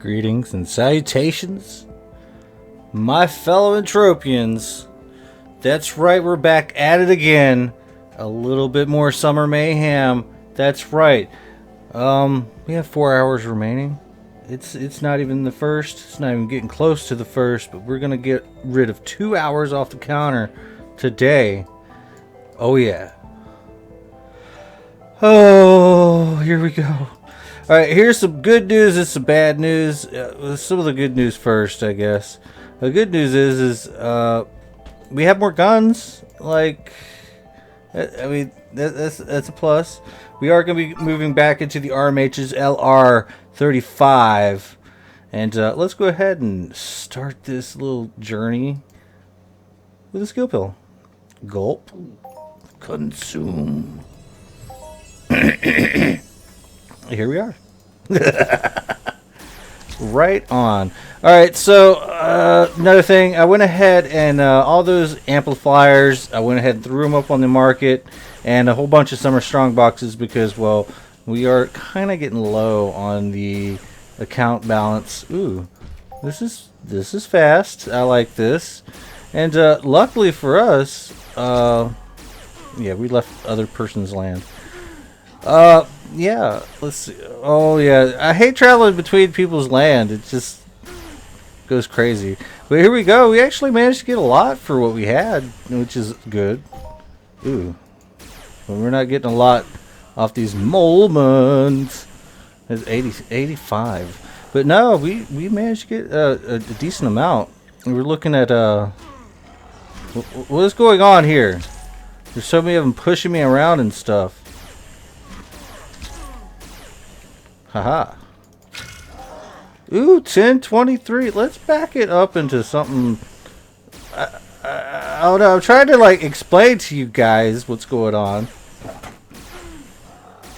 Greetings and salutations, my fellow Entropians. That's right, we're back at it again. A little bit more summer mayhem. That's right. We have 4 hours remaining. It's not even the first. It's not even getting close to the first, but we're gonna get rid of 2 hours off the counter today. Oh yeah. Oh, here we go. Alright, here's some good news and some bad news. Some of the good news first, I guess. The good news is we have more guns. Like, I mean, that's a plus. We are going to be moving back into the RMH's LR35. And let's go ahead and start this little journey with a skill pill. Gulp. Consume. Here we are. Right on. Alright, so another thing, I went ahead and all those amplifiers, I went ahead and threw them up on the market, and a whole bunch of summer strong boxes because, well, we are kind of getting low on the account balance. Ooh, this is fast. I like this. And luckily for us, yeah, we left other person's land. Yeah, let's see. Oh, yeah. I hate traveling between people's land. It just goes crazy. But here we go. We actually managed to get a lot for what we had, which is good. Ooh. But we're not getting a lot off these Mulmuns. It's 85. But no, we managed to get a decent amount. And we're looking at, what is going on here? There's so many of them pushing me around and stuff. Haha. Ooh, 1023. Let's back it up into something. I don't know. I'm trying to like explain to you guys what's going on.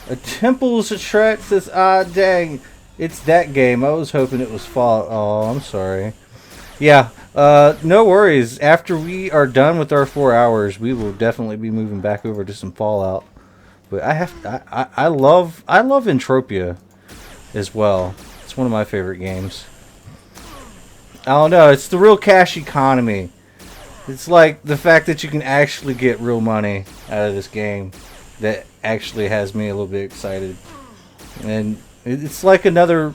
A temples attracts this. Ah, dang. It's that game. I was hoping it was Fallout. Oh, I'm sorry. Yeah. No worries. After we are done with our 4 hours, we will definitely be moving back over to some Fallout. But I love Entropia as well. It's one of my favorite games. I don't know, it's the real cash economy. It's like the fact that you can actually get real money out of this game that actually has me a little bit excited. And it's like another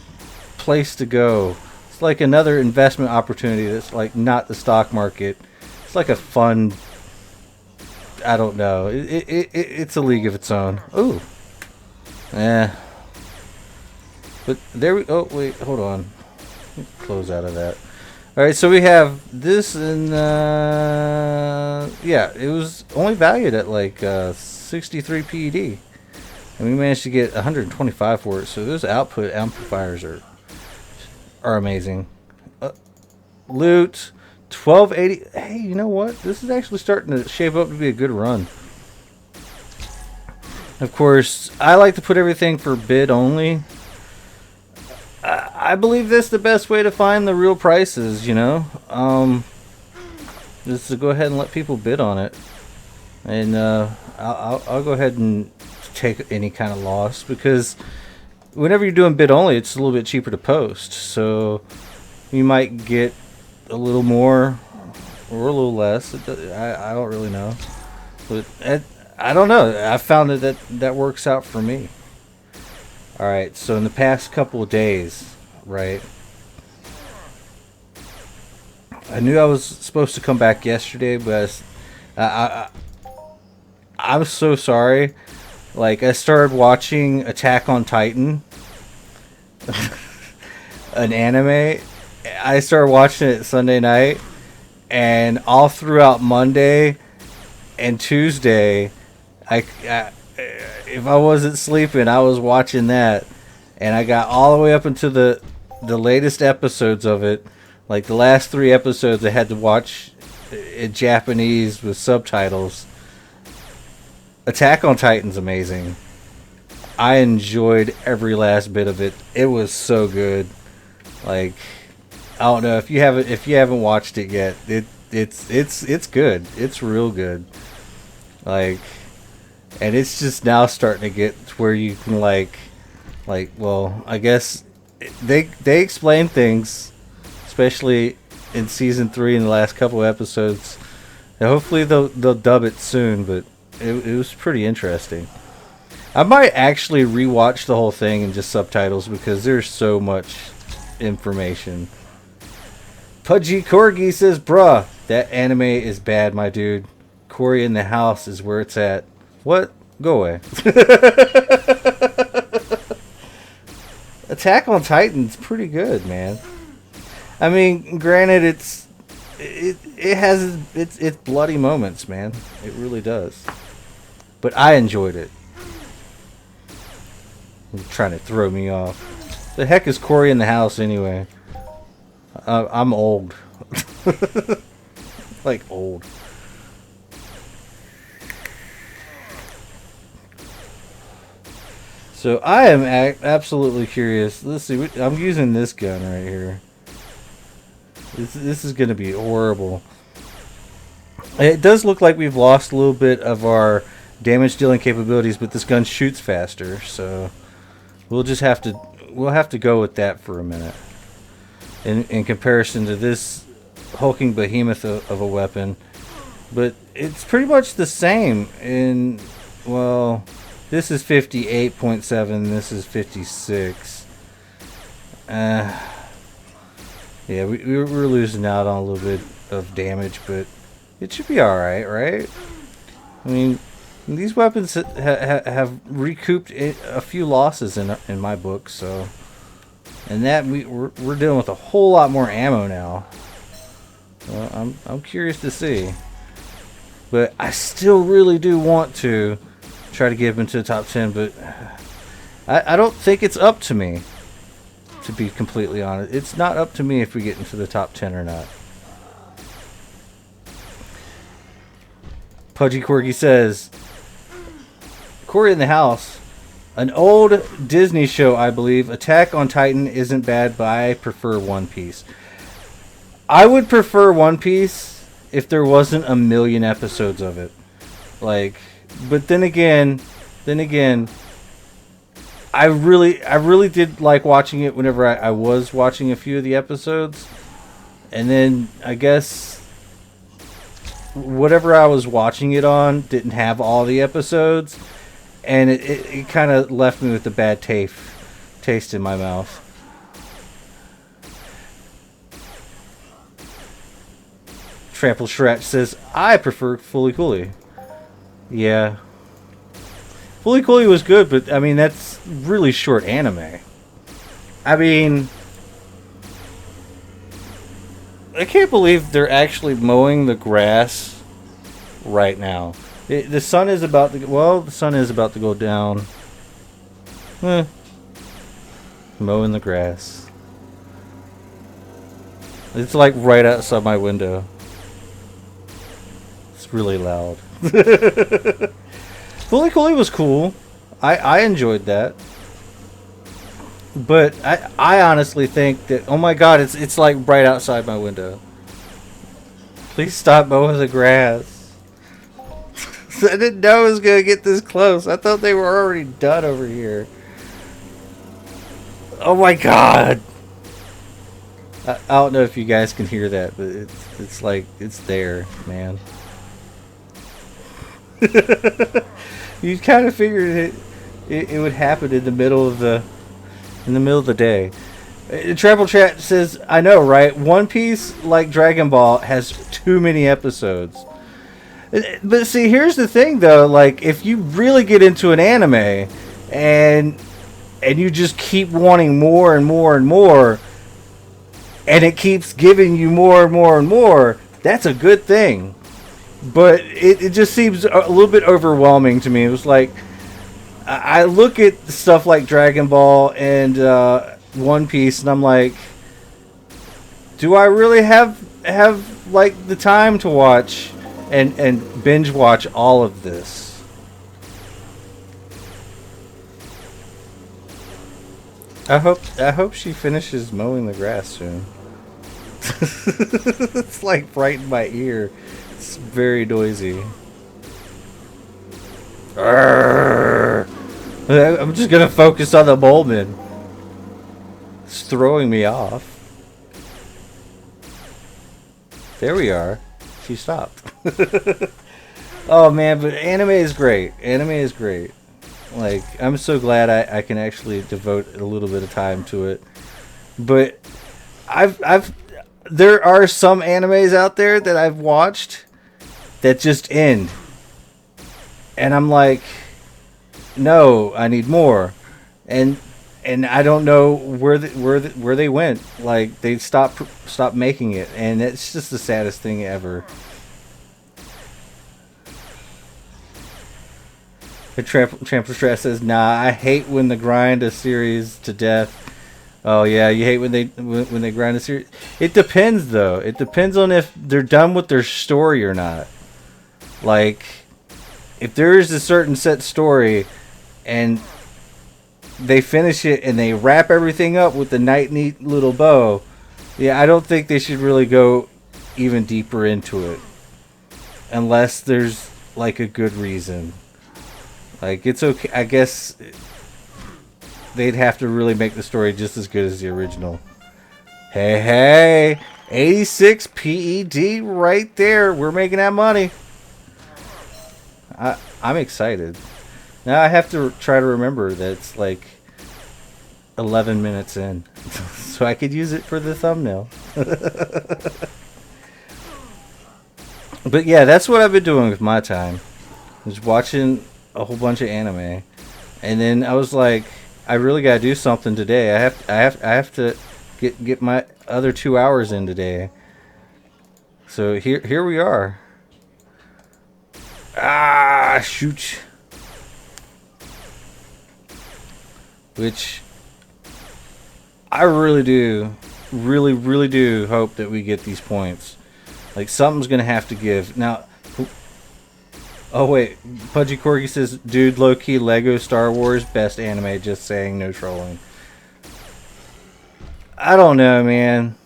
place to go. It's like another investment opportunity that's like not the stock market. It's like a fun, I don't know. It's a league of its own. Ooh. But there we... Oh, wait. Hold on. Close out of that. Alright, so we have this and... yeah, it was only valued at like 63 PED. And we managed to get 125 for it. So those output amplifiers are amazing. Loot. 1280. Hey, you know what? This is actually starting to shape up to be a good run. Of course, I like to put everything for bid only. I believe this is the best way to find the real prices, you know. Just to go ahead and let people bid on it. And I'll go ahead and take any kind of loss because whenever you're doing bid only, it's a little bit cheaper to post. So you might get a little more or a little less. I don't really know. But I don't know. I found that works out for me. Alright, so in the past couple of days, right, I knew I was supposed to come back yesterday, but I'm so sorry. Like, I started watching Attack on Titan, an anime. I started watching it Sunday night, and all throughout Monday and Tuesday, if I wasn't sleeping, I was watching that, and I got all the way up into the latest episodes of it. Like the last 3 episodes, I had to watch in Japanese with subtitles. Attack on Titan's amazing. I enjoyed every last bit of it. It was so good. Like, I don't know if you haven't watched it yet. It's good. It's real good. Like. And it's just now starting to get to where you can like, well, I guess they explain things, especially in season 3 in the last couple episodes. And hopefully they'll dub it soon, but it was pretty interesting. I might actually rewatch the whole thing in just subtitles because there's so much information. Pudgy Corgi says, bruh, that anime is bad, my dude. Cory in the House is where it's at. What? Go away. Attack on Titan's pretty good, man. I mean, granted, it has its bloody moments, man. It really does. But I enjoyed it. You're trying to throw me off. The heck is Cory in the House anyway? I'm old. Like old. So I am absolutely curious. Let's see. I'm using this gun right here. This is going to be horrible. It does look like we've lost a little bit of our damage dealing capabilities, but this gun shoots faster, so we'll have to go with that for a minute. In comparison to this hulking behemoth of a weapon, but it's pretty much the same. Well, this is 58.7. This is 56. Yeah, we're losing out on a little bit of damage, but it should be alright, right? I mean, these weapons have recouped a few losses in my book, so... And that we're dealing with a whole lot more ammo now. Well, I'm curious to see. But I still really do want to try to get into the top 10, but... I don't think it's up to me. To be completely honest, it's not up to me if we get into the top 10 or not. Pudgy Corgi says, Cory in the House, an old Disney show, I believe. Attack on Titan isn't bad, but I prefer One Piece. I would prefer One Piece if there wasn't a million episodes of it. Like, but then again, I really did like watching it whenever I was watching a few of the episodes. And then I guess whatever I was watching it on didn't have all the episodes. And it kind of left me with a bad taste in my mouth. Trample Shratch says, I prefer Fully Cooley. Yeah. Fully Cooley was good, but I mean, that's really short anime. I mean, I can't believe they're actually mowing the grass right now. The sun is about to... Well, the sun is about to go down. Mowing the grass. It's like right outside my window. It's really loud. Fully Cooley was cool. I enjoyed that. But I honestly think that... Oh my god, it's like right outside my window. Please stop mowing the grass. I didn't know it was going to get this close. I thought they were already done over here. Oh my god. I don't know if you guys can hear that, but it's like, it's there, man. You kind of figured it would happen in the middle of the day. Travel Chat says, I know, right? One Piece, like Dragon Ball, has too many episodes. But see, here's the thing, though. Like, if you really get into an anime and you just keep wanting more and more and more, and it keeps giving you more and more and more, that's a good thing. But it just seems a little bit overwhelming to me. It was like, I look at stuff like Dragon Ball and One Piece, and I'm like, do I really have like the time to watch and binge watch all of this? I hope she finishes mowing the grass soon. It's like right in my ear. It's very noisy. Arrgh. I'm just gonna focus on the Mulmun. throwing me off. There we are. She stopped. Oh man, but anime is great. Anime is great. Like, I'm so glad I can actually devote a little bit of time to it. But there are some animes out there that I've watched that just end. And I'm like, no, I need more. And I don't know where they went. Like, they stopped making it, and it's just the saddest thing ever. The Trample Strat says, "Nah, I hate when they grind a series to death." Oh yeah, you hate when they grind a series. It depends though. It depends on if they're done with their story or not. Like, if there is a certain set story, and they finish it and they wrap everything up with a neat little bow, yeah, I don't think they should really go even deeper into it, unless there's like a good reason. Like, it's okay. I guess they'd have to really make the story just as good as the original. Hey, 86 PED right there. We're making that money. I'm excited. Now I have to try to remember that it's like 11 minutes in, so I could use it for the thumbnail. But yeah, that's what I've been doing with my time. Just watching a whole bunch of anime, and then I was like, I really gotta do something today. I have to get my other 2 hours in today. So here we are. Ah, shoot. Which I really do hope that we get these points. Like, something's gonna have to give now. Oh wait, Pudgy Corgi says, dude, low-key Lego Star Wars, best anime, just saying, no trolling. I don't know, man.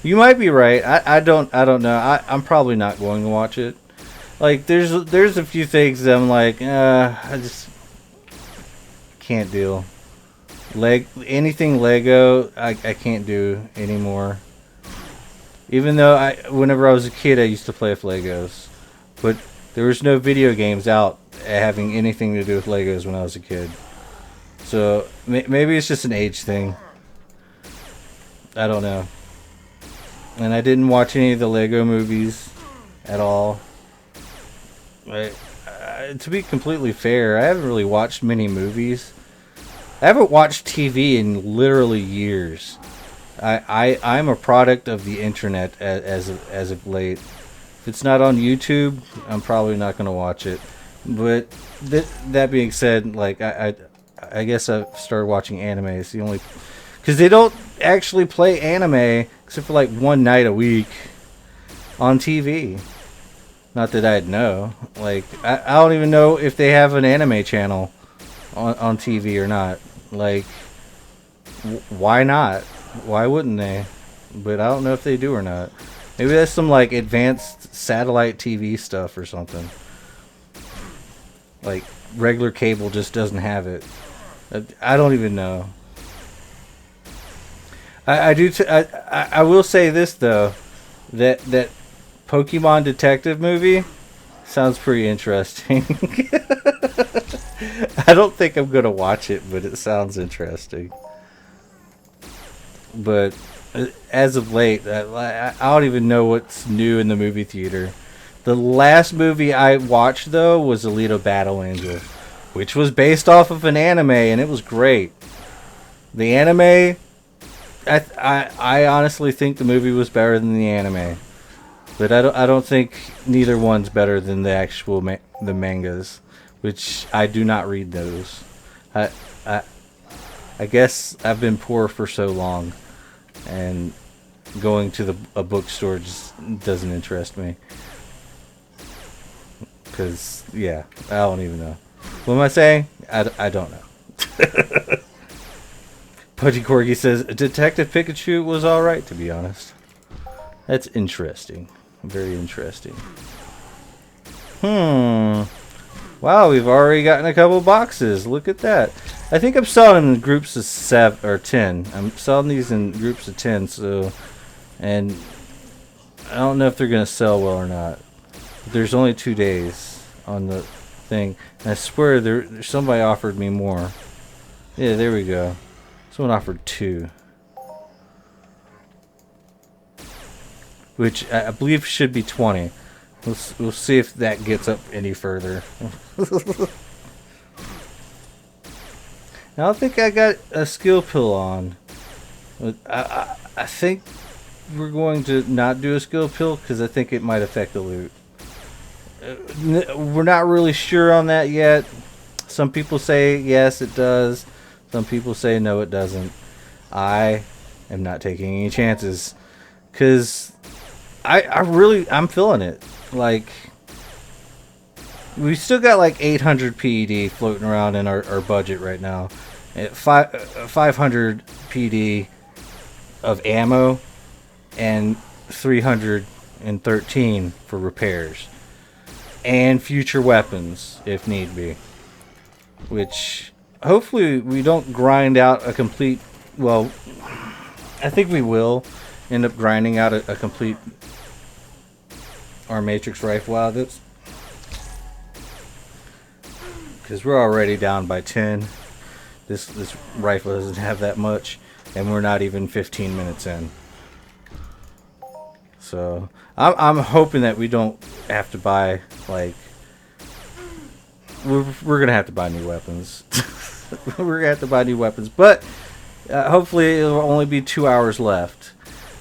You might be right. I don't know. I'm probably not going to watch it. Like, there's a few things that I'm like, I just can't deal. Anything Lego, I can't do anymore. Even though whenever I was a kid, I used to play with Legos. But there was no video games out having anything to do with Legos when I was a kid. So maybe it's just an age thing. I don't know. And I didn't watch any of the Lego movies at all. To be completely fair, I haven't really watched many movies. I haven't watched TV in literally years. I'm a product of the internet as of late. If it's not on YouTube, I'm probably not going to watch it. But that being said, like, I guess I've started watching anime. It's the only, because they don't actually play anime except for like one night a week on TV. Not that I'd know. Like, I don't even know if they have an anime channel on TV or not. Like, why not? Why wouldn't they? But I don't know if they do or not. Maybe that's some like advanced satellite TV stuff or something. Like, regular cable just doesn't have it. I don't even know. I will say this though, that Pokemon Detective movie sounds pretty interesting. I don't think I'm gonna watch it, but it sounds interesting. But as of late, I don't even know what's new in the movie theater. The last movie I watched, though, was Alita Battle Angel, which was based off of an anime, and it was great. The anime, I honestly think the movie was better than the anime, but I don't think neither one's better than the actual the mangas, which I do not read those. I guess I've been poor for so long, and going to a bookstore just doesn't interest me. Because, yeah, I don't even know. What am I saying? I don't know. Pudgy Corgi says, Detective Pikachu was alright, to be honest. That's interesting. Very interesting. Wow, we've already gotten a couple boxes. Look at that. I think I'm selling them in groups of 7 or 10. I'm selling these in groups of 10, so, and I don't know if they're gonna sell well or not. There's only 2 days on the thing, and I swear there somebody offered me more. Yeah, there we go. Someone offered 2, which I believe should be 20. We'll see if that gets up any further. I don't think I got a skill pill on. I think we're going to not do a skill pill because I think it might affect the loot. We're not really sure on that yet. Some people say yes, it does. Some people say no, it doesn't. I am not taking any chances because I'm feeling it. Like, we still got like 800 PED floating around in our budget right now. 500 PD of ammo and 313 for repairs and future weapons if need be, which hopefully we don't grind out a complete, well, I think we will end up grinding out a complete our matrix rifle out of this, because we're already down by 10. This rifle doesn't have that much, and we're not even 15 minutes in. So I'm hoping that we don't have to buy, like, we're gonna have to buy new weapons. We're gonna have to buy new weapons, but hopefully it'll only be 2 hours left.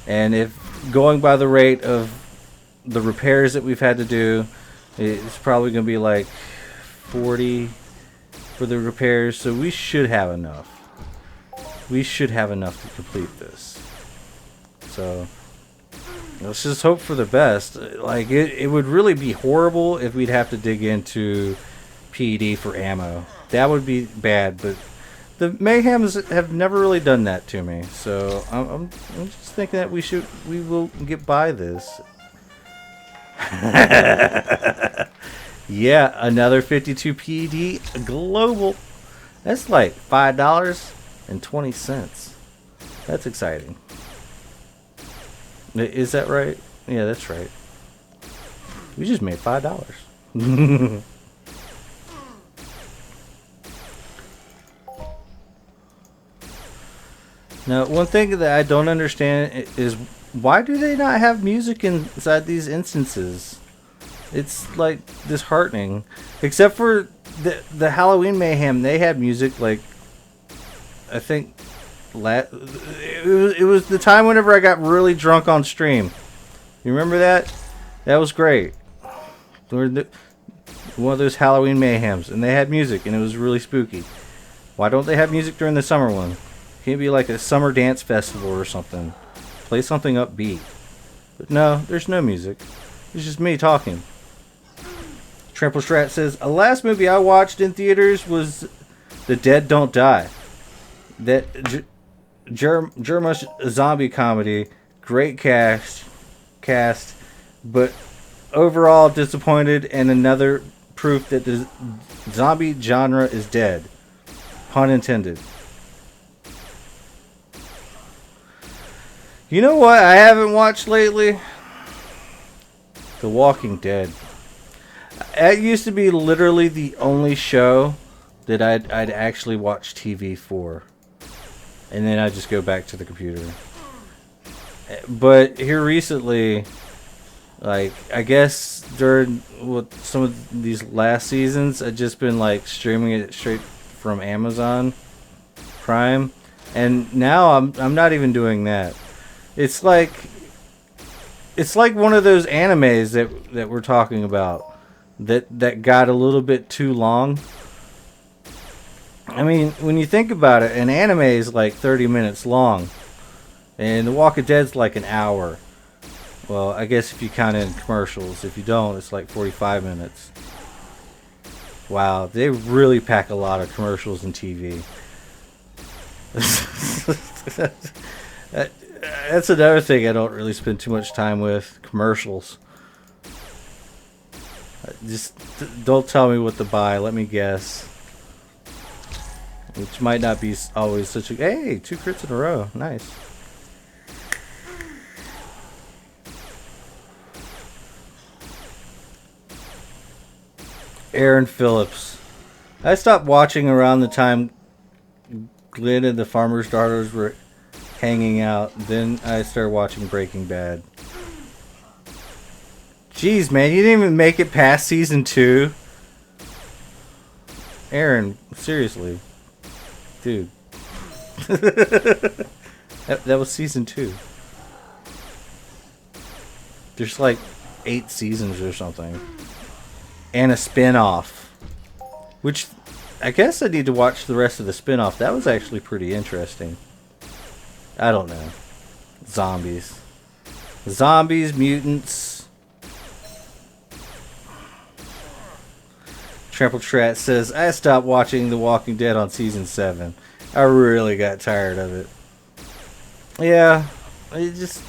And if going by the rate of the repairs that we've had to do, it's probably gonna be like 40 for the repairs, so we should have enough. We should have enough to complete this. So let's just hope for the best. Like, it would really be horrible if we'd have to dig into PED for ammo. That would be bad, but the Mayhems have never really done that to me. So I'm just thinking that we will get by this. Yeah, another 52 PED global. That's like $5.20. That's exciting. Is that right? Yeah, that's right. We just made $5. Now, one thing that I don't understand is why do they not have music inside these instances? It's like disheartening. Except for the Halloween Mayhem, they had music. Like, I think it was the time whenever I got really drunk on stream. You remember that? That was great. One of those Halloween Mayhems, and they had music, and it was really spooky. Why don't they have music during the summer one? Can't it be like a summer dance festival or something? Play something upbeat. But no, there's no music. It's just me talking. Trample Strat says, a last movie I watched in theaters was The Dead Don't Die. That German zombie comedy, great cast, but overall disappointed, and another proof that the zombie genre is dead. Pun intended. You know what I haven't watched lately? The Walking Dead. It used to be literally the only show that I'd actually watch TV for. And then I'd just go back to the computer. But here recently, like, I guess during some of these last seasons, I've just been like streaming it straight from Amazon Prime. And now I'm not even doing that. It's like one of those animes that we're talking about that got a little bit too long. I mean, when you think about it, an anime is like 30 minutes long, and The Walking Dead's like an hour. Well, I guess if you count in commercials. If you don't, it's like 45 minutes. Wow, they really pack a lot of commercials and TV. That's another thing I don't really spend too much time with, commercials. Just don't tell me what to buy, let me guess. which might not be always such a... Hey, 2 crits in a row. Nice. Aaron Phillips. I stopped watching around the time Glenn and the Farmer's Daughters were hanging out. Then I started watching Breaking Bad. Jeez, man, you didn't even make it past season 2. Aaron, seriously. Dude. that was season 2. There's like 8 seasons or something. And a spin-off. Which, I guess I need to watch the rest of the spin-off. That was actually pretty interesting. I don't know. Zombies. Zombies, mutants. Trample Trat says, I stopped watching The Walking Dead on season 7. I really got tired of it. Yeah, it just...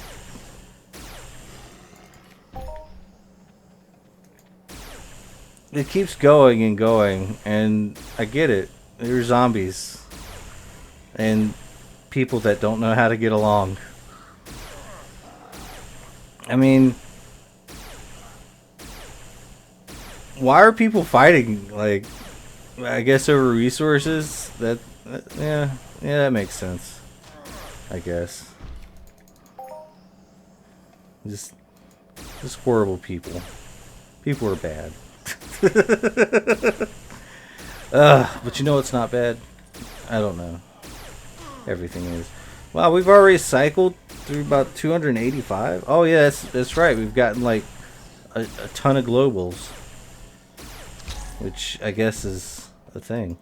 It keeps going and going, and I get it. They're zombies. And people that don't know how to get along. I mean... Why are people fighting? Like, I guess over resources? Yeah, that makes sense. I guess. Just horrible people. People are bad. But you know what's not bad? I don't know. Everything is. Wow, we've already cycled through about 285. Oh yeah, that's right. We've gotten like a ton of globals. Which I guess is a thing.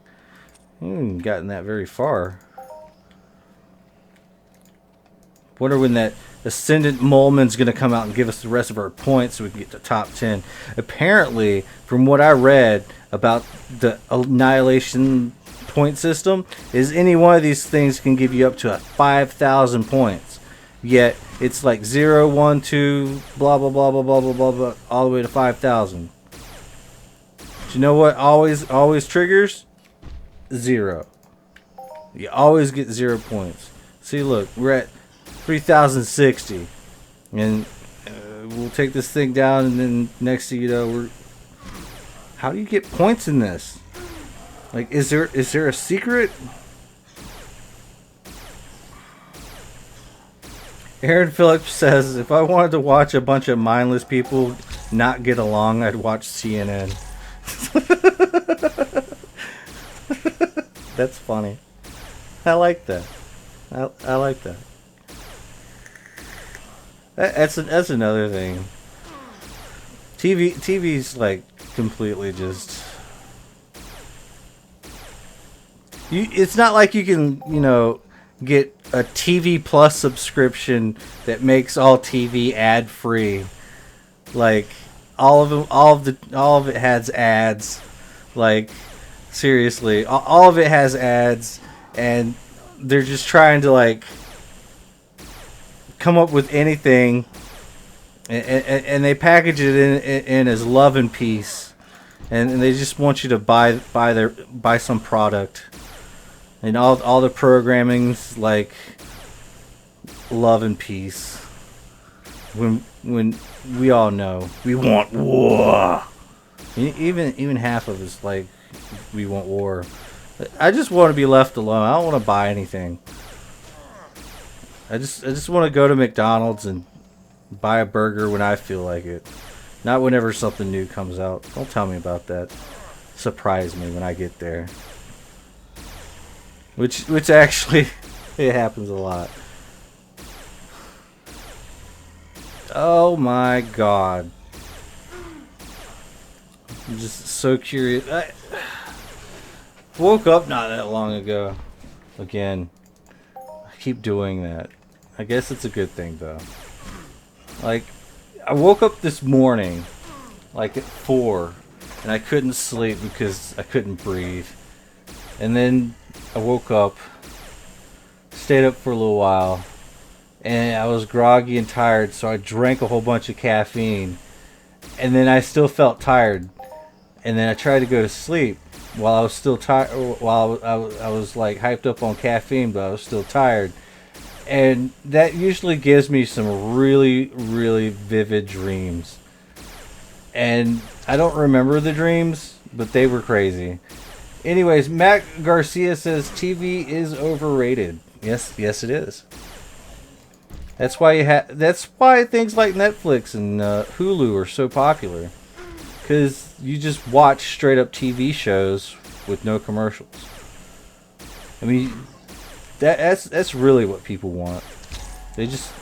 We haven't gotten that very far. Wonder when that Ascendant Mulmun's going to come out and give us the rest of our points so we can get to top 10. Apparently, from what I read about the Annihilation point system, is any one of these things can give you up to 5,000 points. Yet, it's like 0, 1, 2, blah, blah, blah, blah, blah, blah, blah, blah, all the way to 5,000. You know what always triggers? 0. You always get 0 points. See, look, we're at 3,060. And we'll take this thing down, and then next thing you know, how do you get points in this? Like, is there a secret? Aaron Phillips says, if I wanted to watch a bunch of mindless people not get along, I'd watch CNN. That's funny. I like that. I like that. That's another thing. TV's like completely just. It's not like you can get a TV Plus subscription that makes all TV ad free. Like. All of it has ads. Like, seriously, all of it has ads, and they're just trying to like come up with anything, and they package it in as love and peace, and they just want you to buy some product, and all the programming's like love and peace. When we all know we want war. Even half of us like we want war. I just want to be left alone. I don't want to buy anything. I just want to go to McDonald's and buy a burger when I feel like it. Not whenever something new comes out. Don't tell me about that. Surprise me when I get there. Which actually it happens a lot. Oh my god. I'm just so curious. I woke up not that long ago. Again. I keep doing that. I guess it's a good thing though. Like, I woke up this morning, like at 4, and I couldn't sleep because I couldn't breathe. And then I woke up, stayed up for a little while, and I was groggy and tired, so I drank a whole bunch of caffeine. And then I still felt tired. And then I tried to go to sleep. while I was still tired, while I was like hyped up on caffeine, but I was still tired. And that usually gives me some really, really vivid dreams. And I don't remember the dreams, but they were crazy. Anyways, Matt Garcia says TV is overrated. Yes, yes, it is. That's why That's why things like Netflix and Hulu are so popular. Because you just watch straight up TV shows with no commercials. I mean, that's really what people want. They just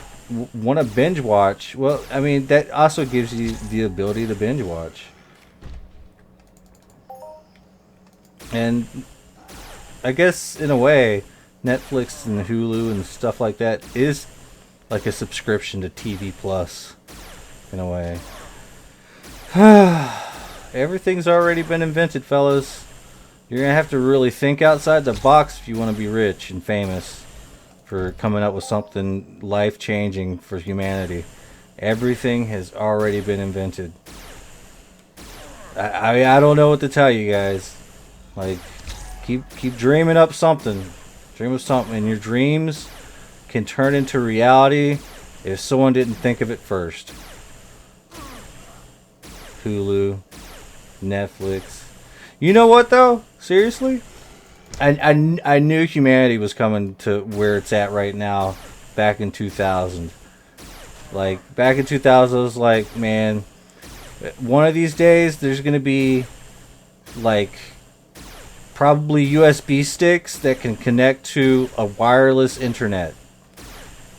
want to binge watch. Well, I mean, that also gives you the ability to binge watch. And I guess in a way, Netflix and Hulu and stuff like that is like a subscription to TV Plus in a way. Everything's already been invented, fellas. You're gonna have to really think outside the box if you want to be rich and famous for coming up with something life-changing for humanity. Everything has already been invented. I don't know what to tell you guys. Like, keep dreaming up something. Dream of something, and your dreams can turn into reality if someone didn't think of it first. Hulu, Netflix. You know what though? Seriously? I knew humanity was coming to where it's at right now back in 2000. Like, back in 2000, I was like, man, one of these days there's going to be, like, probably USB sticks that can connect to a wireless internet.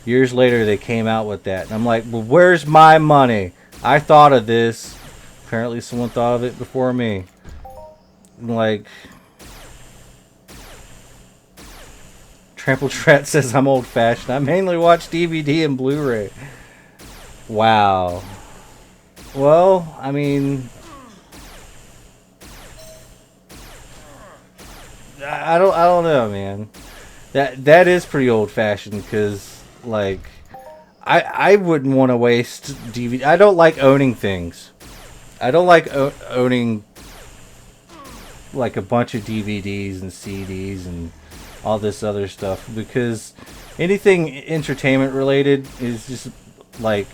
Years later, they came out with that. And I'm like, well, where's my money? I thought of this. Apparently someone thought of it before me. Like, Trample Trat says I'm old-fashioned. I mainly watch DVD and Blu-ray. Wow. Well, I mean, I don't know, man. That is pretty old-fashioned because, like, I wouldn't want to waste DVD. I don't like owning things. I don't like owning like a bunch of DVDs and CDs and all this other stuff, because anything entertainment related is just like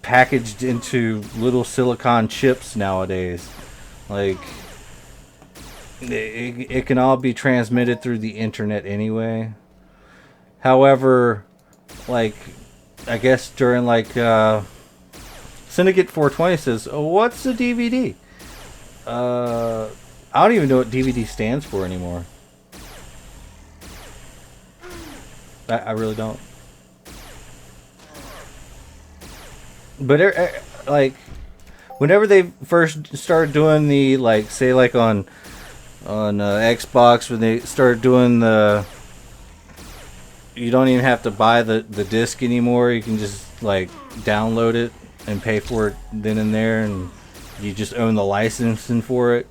packaged into little silicon chips nowadays. Like, it can all be transmitted through the internet anyway. However, like, I guess during like Syndicate 420 says, oh, what's a DVD? I don't even know what DVD stands for anymore. I really don't. But like, whenever they first started doing the, like, say like on Xbox, when they started doing the, you don't even have to buy the disc anymore. You can just like download it and pay for it then and there, and you just own the licensing for it.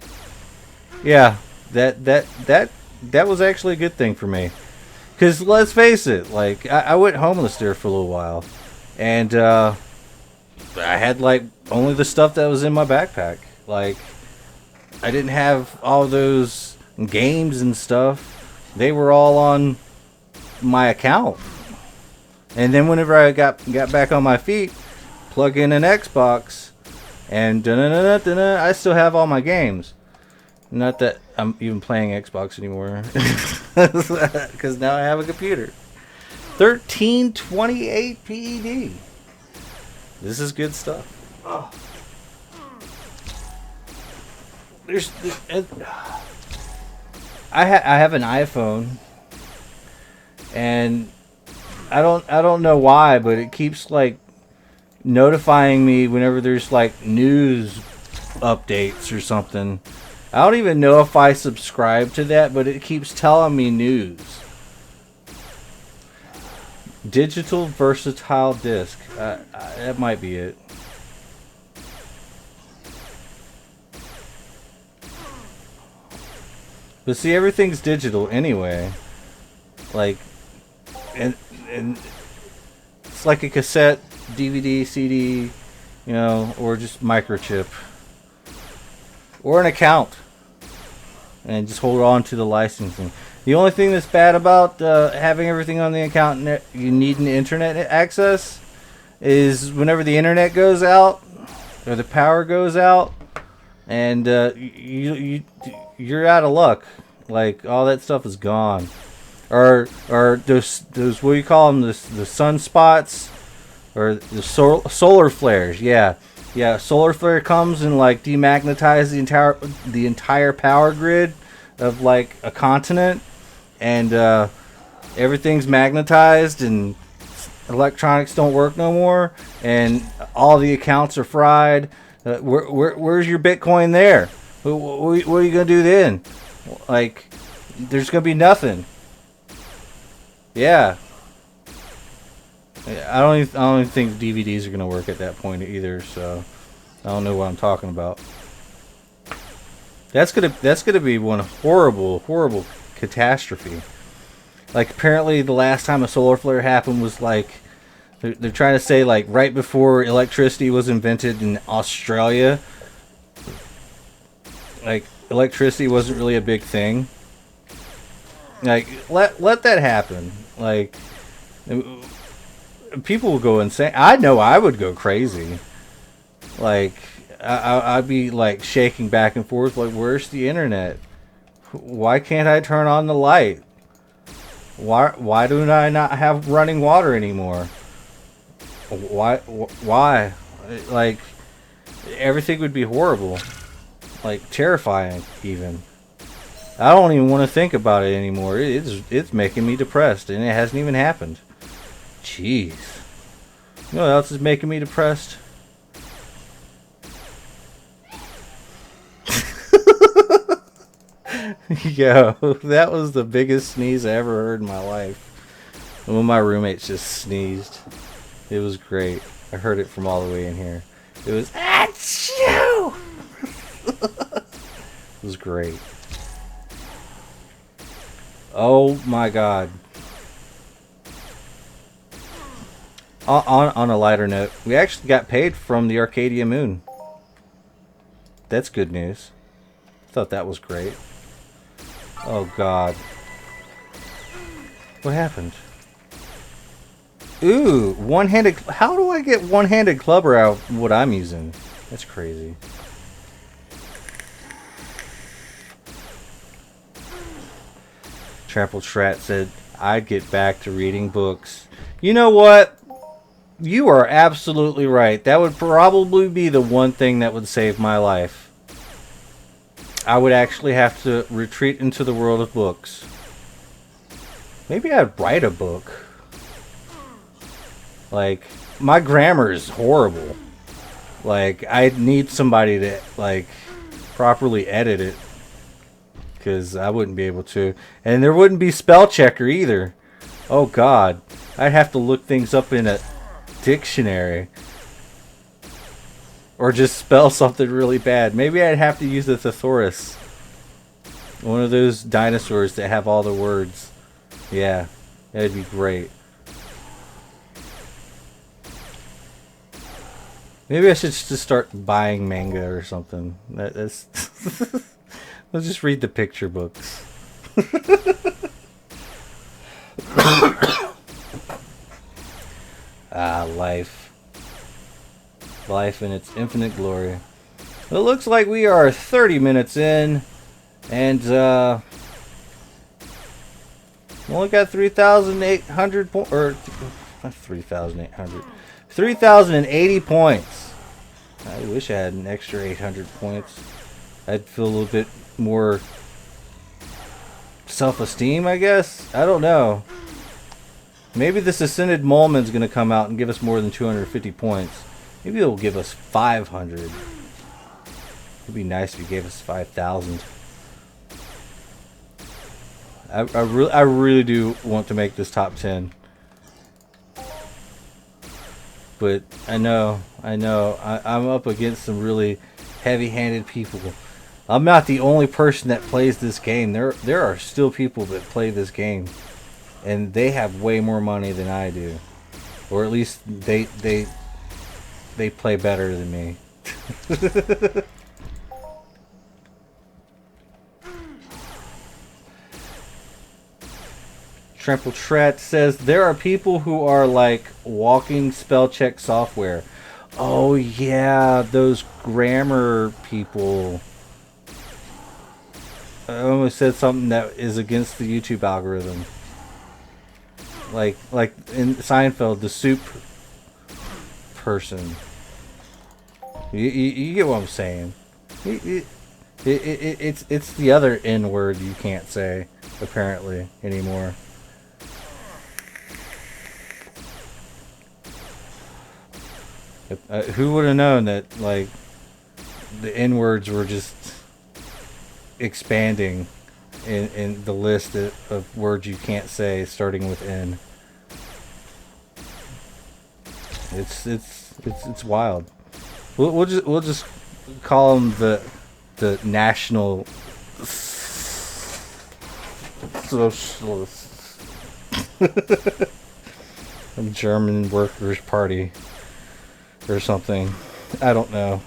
Yeah, that was actually a good thing for me. Because let's face it, like, I went homeless there for a little while. And I had, like, only the stuff that was in my backpack. Like, I didn't have all those games and stuff. They were all on my account. And then whenever I got back on my feet, plug in an Xbox, and I still have all my games. Not that I'm even playing Xbox anymore, because now I have a computer. 1328 PED. This is good stuff. Oh. I have an iPhone, and I don't know why, but it keeps like notifying me whenever there's like news updates or something. I don't even know if I subscribe to that, but it keeps telling me news. Digital versatile disc. That might be it. But see, everything's digital anyway. Like, and it's like a cassette, DVD, CD, you know, or just microchip. or an account, and just hold on to the licensing. The only thing that's bad about having everything on the account and you need an internet access is whenever the internet goes out or the power goes out, and you're out of luck. Like, all that stuff is gone. Or those what do you call them? The sunspots or the solar flares? Yeah. Solar flare comes and like demagnetizes the entire power grid of like a continent, and everything's magnetized and electronics don't work no more, and all the accounts are fried. Where's your Bitcoin there? What are you gonna do then? Like, there's gonna be nothing. Yeah. I don't even think DVDs are gonna work at that point either. So I don't know what I'm talking about. That's gonna be one horrible catastrophe. Like, apparently the last time a solar flare happened was like they're trying to say like right before electricity was invented in Australia. Like, electricity wasn't really a big thing. Like, let that happen. Like, people will go insane. I know I would go crazy. Like, I'd be like shaking back and forth. Like, where's the internet? Why can't I turn on the light? Why do I not have running water anymore? Why? Like, everything would be horrible. Like, terrifying even. I don't even want to think about it anymore. It's making me depressed, and it hasn't even happened. Jeez. You know what else is making me depressed? Yo, that was the biggest sneeze I ever heard in my life. One of my roommates just sneezed. It was great. I heard it from all the way in here. It was achoo! It was great. Oh my god. On a lighter note, we actually got paid from the Arcadia Moon. That's good news. Thought that was great. Oh god. What happened? Ooh, one-handed. How do I get one-handed clubber out of what I'm using? That's crazy. Trample Strat said, I'd get back to reading books. You know what? You are absolutely right. That would probably be the one thing that would save my life. I would actually have to retreat into the world of books. Maybe I'd write a book. Like, my grammar is horrible. Like, I'd need somebody to, like, properly edit it. Because I wouldn't be able to. And there wouldn't be spell checker either. Oh god. I'd have to look things up in a dictionary. Or just spell something really bad. Maybe I'd have to use a thesaurus. One of those dinosaurs that have all the words. Yeah. That'd be great. Maybe I should just start buying manga or something. That's... Let's just read the picture books. Life. Life in its infinite glory. It looks like we are 30 minutes in, and we only got 3,800 points, or not 3,800, 3,080 points. I wish I had an extra 800 points. I'd feel a little bit more self-esteem, I guess. I don't know. Maybe this Ascended Mulmun's gonna come out and give us more than 250 points. Maybe it'll give us 500. It'd be nice if he gave us 5,000. I really do want to make this top 10. But I know, I'm up against some really heavy-handed people. I'm not the only person that plays this game. There are still people that play this game, and they have way more money than I do, or at least they play better than me. Trample Tret says there are people who are like walking spell check software. Oh yeah, those grammar people. I almost said something that is against the YouTube algorithm. Like in Seinfeld, the soup person. You get what I'm saying. It's the other N word you can't say apparently anymore. Who would have known that like the N words were just expanding in the list of words you can't say starting with N. It's wild. We'll just call them the national socialists. German Workers' Party or something. I don't know.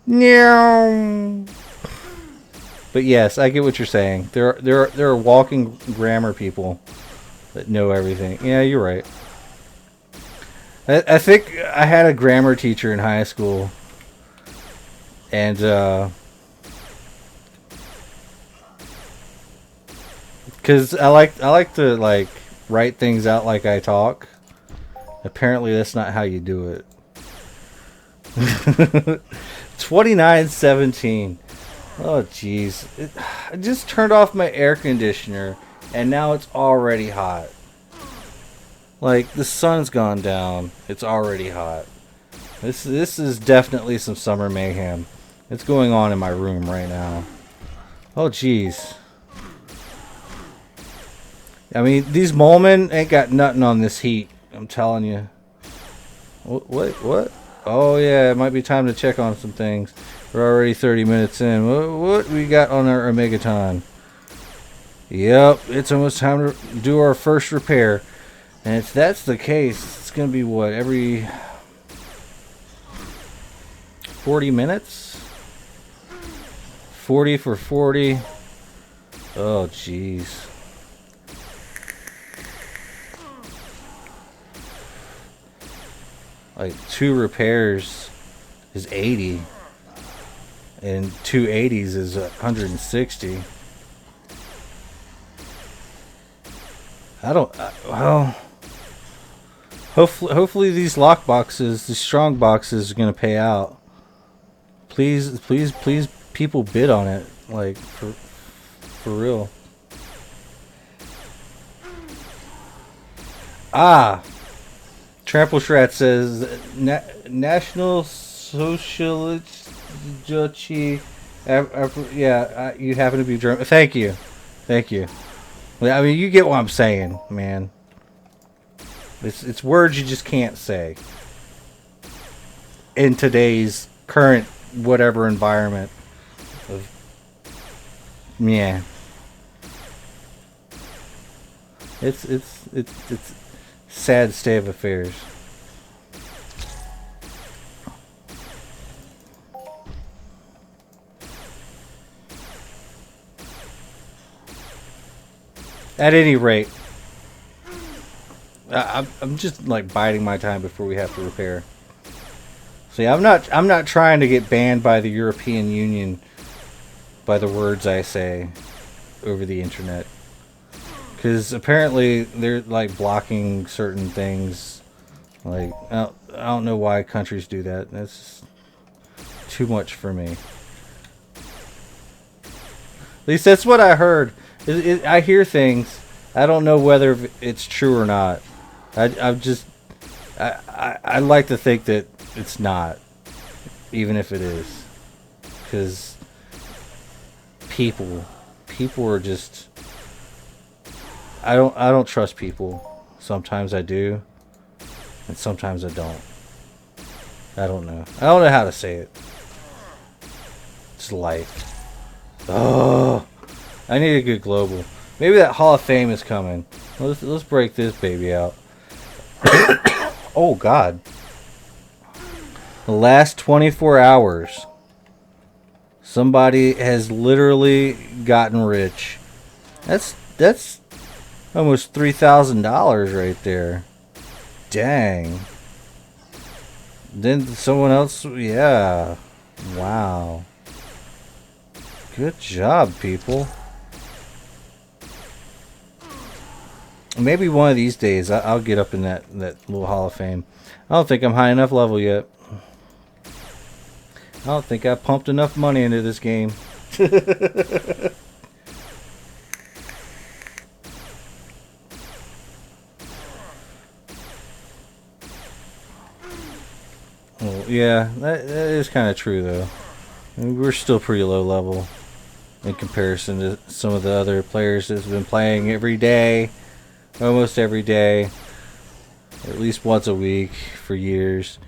No. But yes, I get what you're saying. There are walking grammar people that know everything. Yeah, you're right. I think I had a grammar teacher in high school, and because I like to like write things out like I talk. Apparently, that's not how you do it. 29:17. Oh, jeez. I just turned off my air conditioner, and now it's already hot. Like, the sun's gone down. It's already hot. This is definitely some summer mayhem. It's going on in my room right now. Oh, jeez. I mean, these Mulmun ain't got nothing on this heat. I'm telling you. What? Oh, yeah, it might be time to check on some things. We're already 30 minutes in. What we got on our Omegaton? Yep, it's almost time to do our first repair. And if that's the case, it's going to be what, every 40 minutes? 40 for 40. Oh, jeez. Like 2 repairs is 80. And 2 80s is 160. Well, hopefully these lock boxes, the strong boxes, are gonna pay out. Please, people bid on it, like for real. Trample Shrat says National Socialist. Yeah, you happen to be German. Thank you. I mean, you get what I'm saying, man. It's words you just can't say in today's current whatever environment of yeah. It's sad state of affairs. At any rate, I'm just like biding my time before we have to repair. See, I'm not trying to get banned by the European Union by the words I say over the internet, because apparently they're like blocking certain things. Like I don't know why countries do that. That's too much for me. At least that's what I heard. I hear things. I don't know whether it's true or not. I like to think that it's not, even if it is, because people are just. I don't trust people. Sometimes I do, and sometimes I don't. I don't know. I don't know how to say it. It's life. Oh. I need a good global. Maybe that Hall of Fame is coming. Let's break this baby out. Oh, God. The last 24 hours, somebody has literally gotten rich That's almost $3,000 right there. Dang. Then someone else, yeah. Wow. Good job, people. Maybe one of these days I'll get up in that little Hall of Fame. I don't think I'm high enough level yet. I don't think I pumped enough money into this game. Well, yeah, that is kind of true, though. I mean, we're still pretty low level in comparison to some of the other players that's been playing every day, almost every day, at least once a week for years.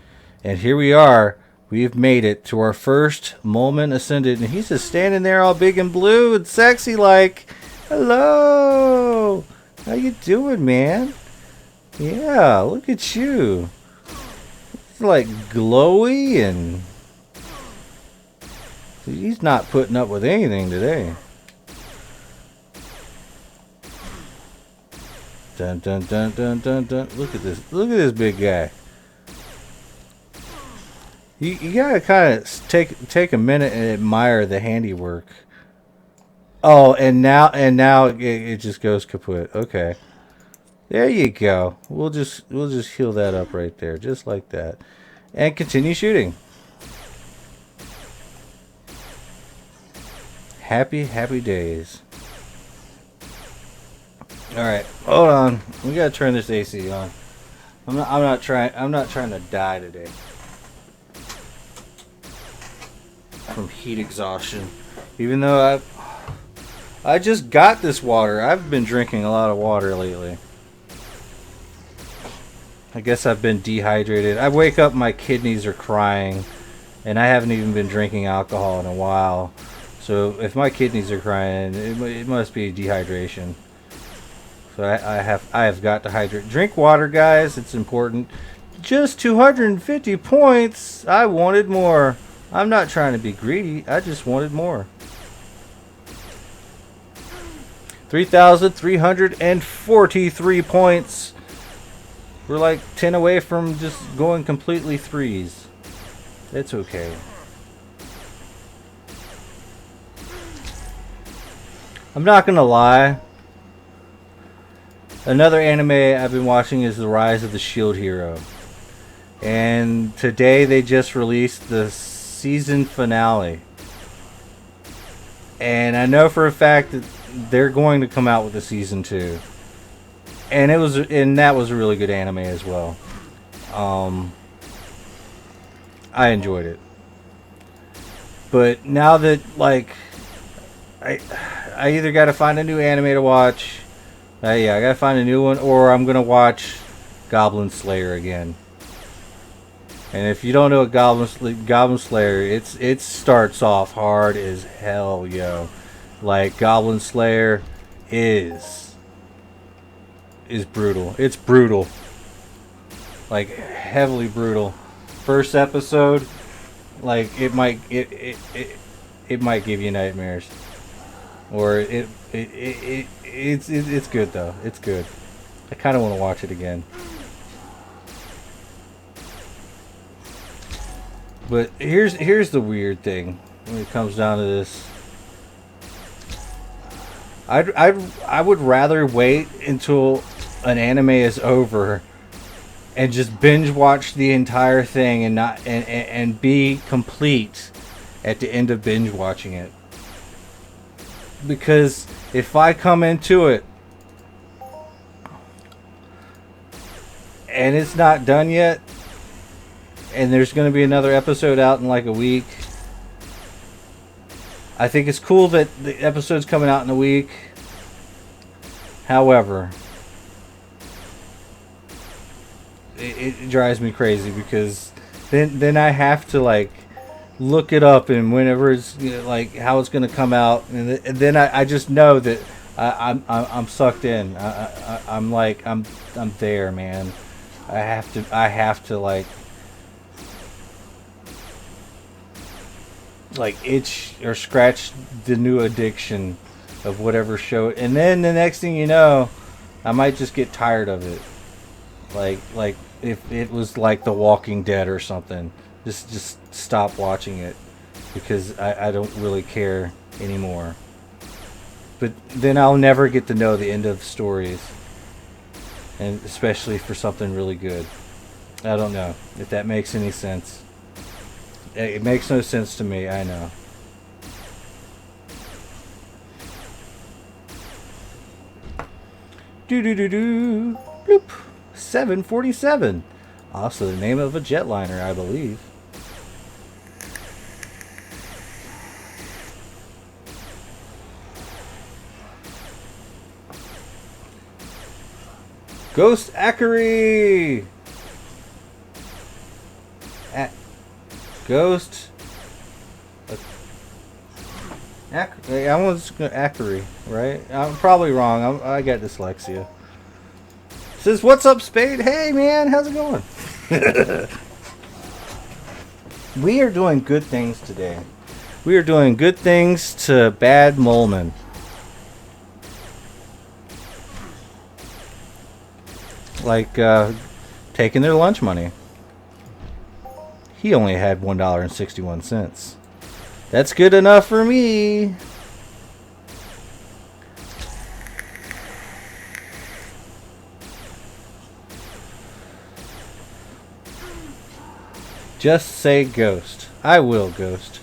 And here we are. We've made it to our first Mulmun Ascended, and he's just standing there all big and blue and sexy like, hello! How you doing, man? Yeah, look at you. It's like glowy, and he's not putting up with anything today. Dun dun dun dun dun dun. Look at this. Look at this big guy. You gotta kind of take a minute and admire the handiwork. Oh, and now it just goes kaput. Okay, there you go. We'll just heal that up right there, just like that, and continue shooting. Happy days. All right, hold on. We gotta turn this AC on. I'm not trying to die today from heat exhaustion. Even though I just got this water. I've been drinking a lot of water lately. I guess I've been dehydrated. I wake up, my kidneys are crying, and I haven't even been drinking alcohol in a while. So if my kidneys are crying, it must be dehydration. So I have got to hydrate. Drink water, guys. It's important. Just 250 points. I wanted more. I'm not trying to be greedy. I just wanted more. 3,343 points. We're like 10 away from just going completely threes. It's okay. I'm not gonna lie. Another anime I've been watching is The Rise of the Shield Hero. And today they just released the season finale. And I know for a fact that they're going to come out with a season 2. And that was a really good anime as well. I enjoyed it. But now that like I either got to find a new anime to watch. Yeah, I gotta find a new one, or I'm gonna watch Goblin Slayer again. And if you don't know Goblin Slayer, it starts off hard as hell, yo. Like Goblin Slayer is brutal. It's brutal, like heavily brutal. First episode, like it might give you nightmares, or it's good though. It's good. I kind of want to watch it again. But here's the weird thing when it comes down to this. I would rather wait until an anime is over and just binge watch the entire thing and not and be complete at the end of binge watching it. Because if I come into it and it's not done yet, and there's going to be another episode out in like a week, I think it's cool that the episode's coming out in a week. However, it drives me crazy because then I have to like look it up, and whenever it's like how it's going to come out, and then I just know that I'm sucked in. I'm there, man. I have to like itch or scratch the new addiction of whatever show, and then the next thing you know, I might just get tired of it. Like if it was like The Walking Dead or something, just stop watching it because I don't really care anymore. But then I'll never get to know the end of stories, and especially for something really good. I don't know if that makes any sense. It makes no sense to me, I know. Do bloop. 747. Also the name of a jetliner, I believe. Ghost Ackery! Ghost... I was Ackery, right? I'm probably wrong. I got dyslexia. Says, what's up, Spade? Hey, man, how's it going? We are doing good things today. We are doing good things to bad Mulmun. Like taking their lunch money. He only had $1.61. That's good enough for me. Just say ghost. I will, ghost.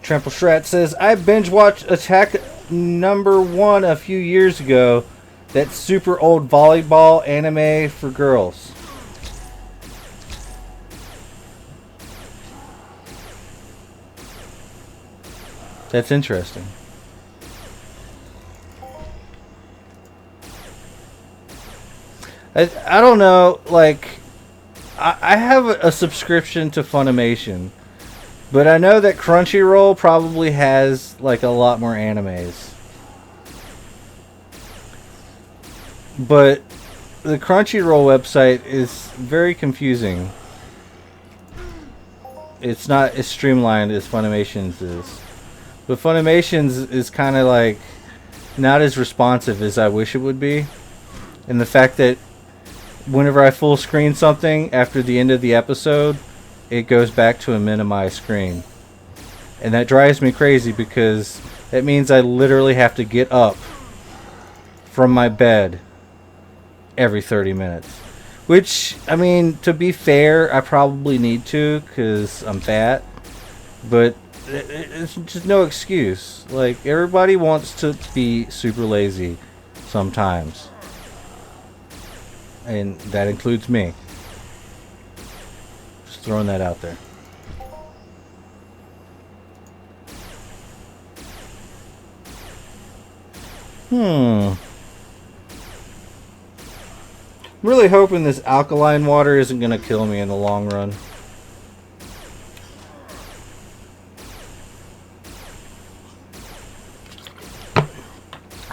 Trample Shrat says, I binge watched Attack #1 a few years ago. That super old volleyball anime for girls. That's interesting. I don't know, like, I have a subscription to Funimation, but I know that Crunchyroll probably has, like, a lot more animes. But the Crunchyroll website is very confusing. It's not as streamlined as Funimation's is. But Funimation's is kind of like not as responsive as I wish it would be. And the fact that whenever I full screen something after the end of the episode, it goes back to a minimized screen. And that drives me crazy because that means I literally have to get up from my bed every 30 minutes. Which, I mean, to be fair, I probably need to because I'm fat. But it's just no excuse. Like, everybody wants to be super lazy sometimes. And that includes me. Just throwing that out there. I'm really hoping this alkaline water isn't going to kill me in the long run.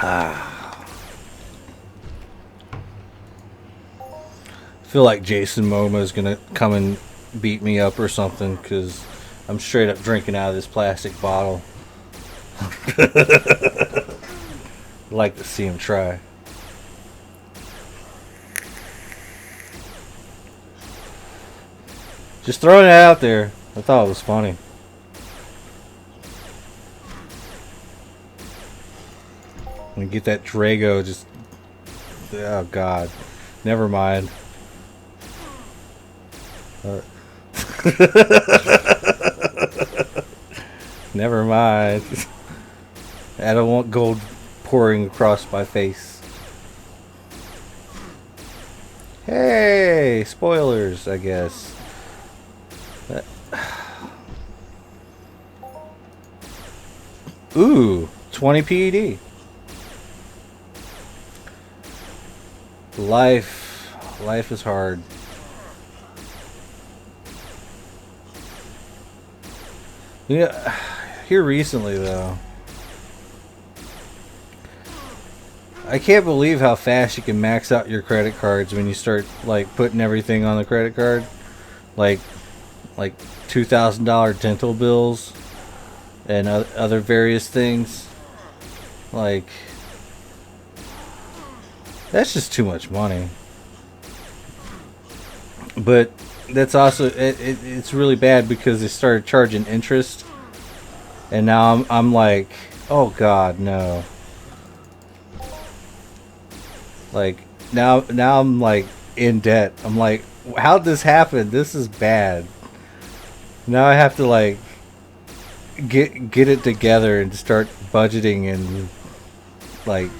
I feel like Jason Momoa is going to come and beat me up or something because I'm straight up drinking out of this plastic bottle. I'd like to see him try. Just throwing it out there. I thought it was funny. When you get that Drago, just... Oh, God. Never mind. Never mind. I don't want gold pouring across my face. Hey! Spoilers, I guess. Ooh, 20 PED. Life is hard. Yeah, here recently though, I can't believe how fast you can max out your credit cards when you start like putting everything on the credit card. like like $2,000 dental bills and other various things. Like, that's just too much money. But that's also it's really bad because they started charging interest, and now I'm like, oh god, no. Like now I'm like in debt. I'm like, how'd this happen? This is bad. Now I have to like get it together and start budgeting and like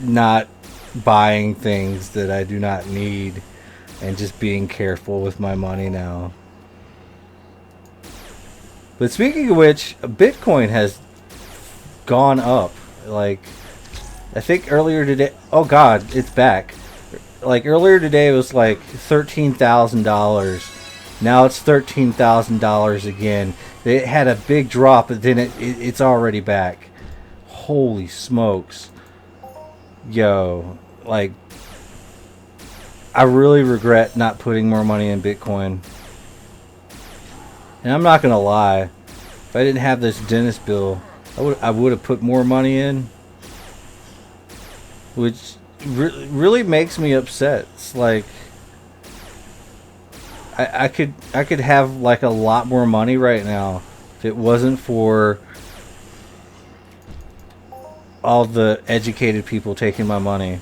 not buying things that I do not need and just being careful with my money now. But speaking of which, Bitcoin has gone up. Like, I think earlier today, oh god, it's back. Like earlier today it was like $13,000. Now it's $13,000 again. It had a big drop, but then it's already back. Holy smokes. Yo, like, I really regret not putting more money in Bitcoin. And I'm not gonna lie, if I didn't have this dentist bill, I would have put more money in, which really makes me upset. It's like I could have like a lot more money right now if it wasn't for all the educated people taking my money.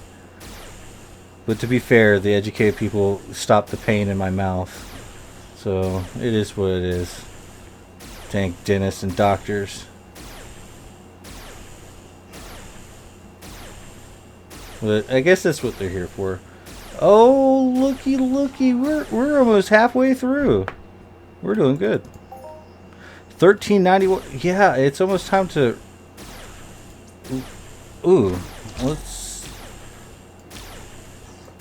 But to be fair, the educated people stopped the pain in my mouth. So it is what it is. Thank dentists and doctors. But I guess that's what they're here for. Oh, looky, we're almost halfway through. We're doing good. 1391. Yeah, it's almost time to. Ooh, let's.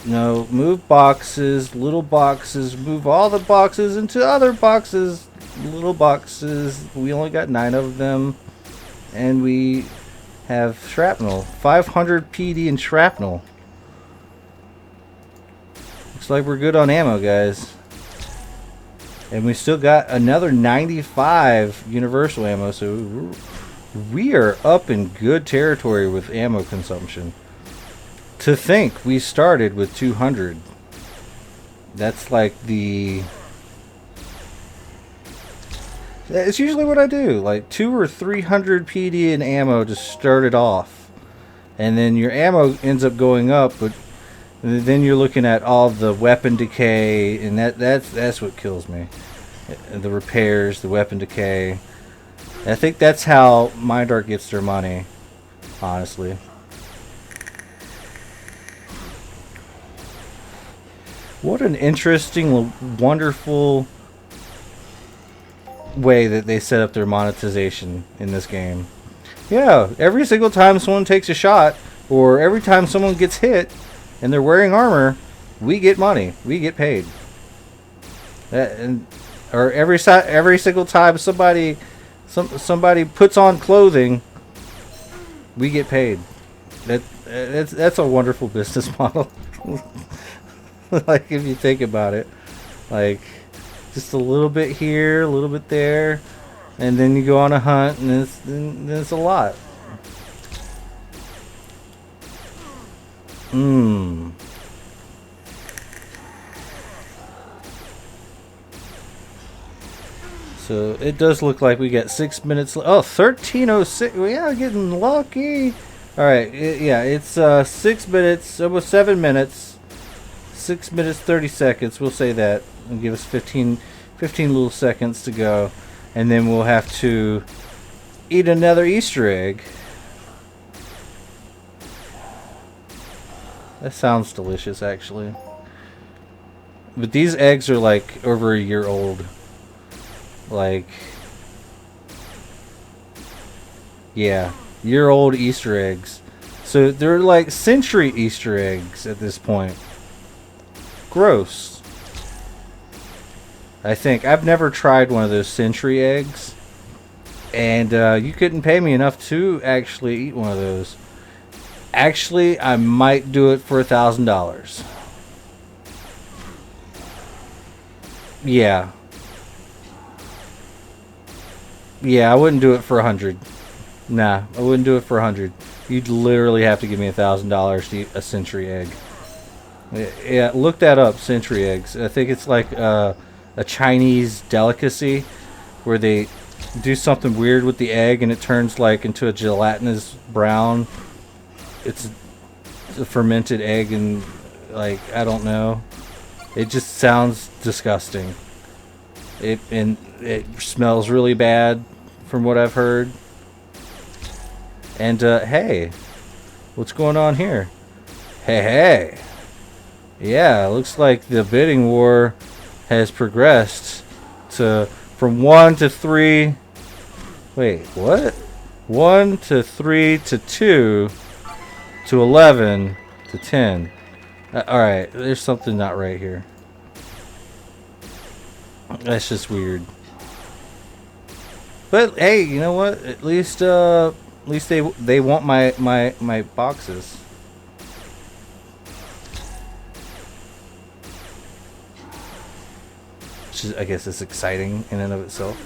No, move boxes, little boxes, move all the boxes into other boxes, little boxes. We only got 9 of them, and we have shrapnel. 500 PD and shrapnel. Looks like we're good on ammo, guys. And we still got another 95 universal ammo, so we are up in good territory with ammo consumption. To think we started with 200. That's like the... It's usually what I do. Like 200 or 300 PD in ammo to start it off. And then your ammo ends up going up, but then you're looking at all the weapon decay, and that's what kills me. The repairs, the weapon decay. I think that's how Mindark gets their money, honestly. What an interesting, wonderful way that they set up their monetization in this game. Yeah, every single time someone takes a shot, or every time someone gets hit, and they're wearing armor, we get money. We get paid. Or every single time somebody puts on clothing, we get paid. That's a wonderful business model. Like, if you think about it, like just a little bit here, a little bit there, and then you go on a hunt, and it's a lot. So it does look like we got 6 minutes. Oh, 13:06. We are getting lucky. All right, yeah, it's 6 minutes, almost 7 minutes. 6 minutes 30 seconds. We'll say that, and give us 15 little seconds to go, and then we'll have to eat another Easter egg. That sounds delicious, actually. But these eggs are like over a year old. Like, yeah, year-old Easter eggs. So they're like century Easter eggs at this point. Gross. I think. I've never tried one of those century eggs. And you couldn't pay me enough to actually eat one of those. Actually, I might do it for $1,000. Yeah. Yeah, I wouldn't do it for 100. Nah, I wouldn't do it for 100. You'd literally have to give me $1,000 to eat a century egg. Yeah, look that up, century eggs. I think it's like a Chinese delicacy where they do something weird with the egg and it turns like into a gelatinous brown. It's a fermented egg and like I don't know. It just sounds disgusting. It smells really bad from what I've heard. And hey, what's going on here? Hey. Yeah, looks like the bidding war has progressed to from 1 to 3. Wait, what? 1 to 3 to 2 to 11 to 10. Alright, there's something not right here. That's just weird. But hey, you know what? At least they want my boxes. Which is, I guess it's exciting in and of itself.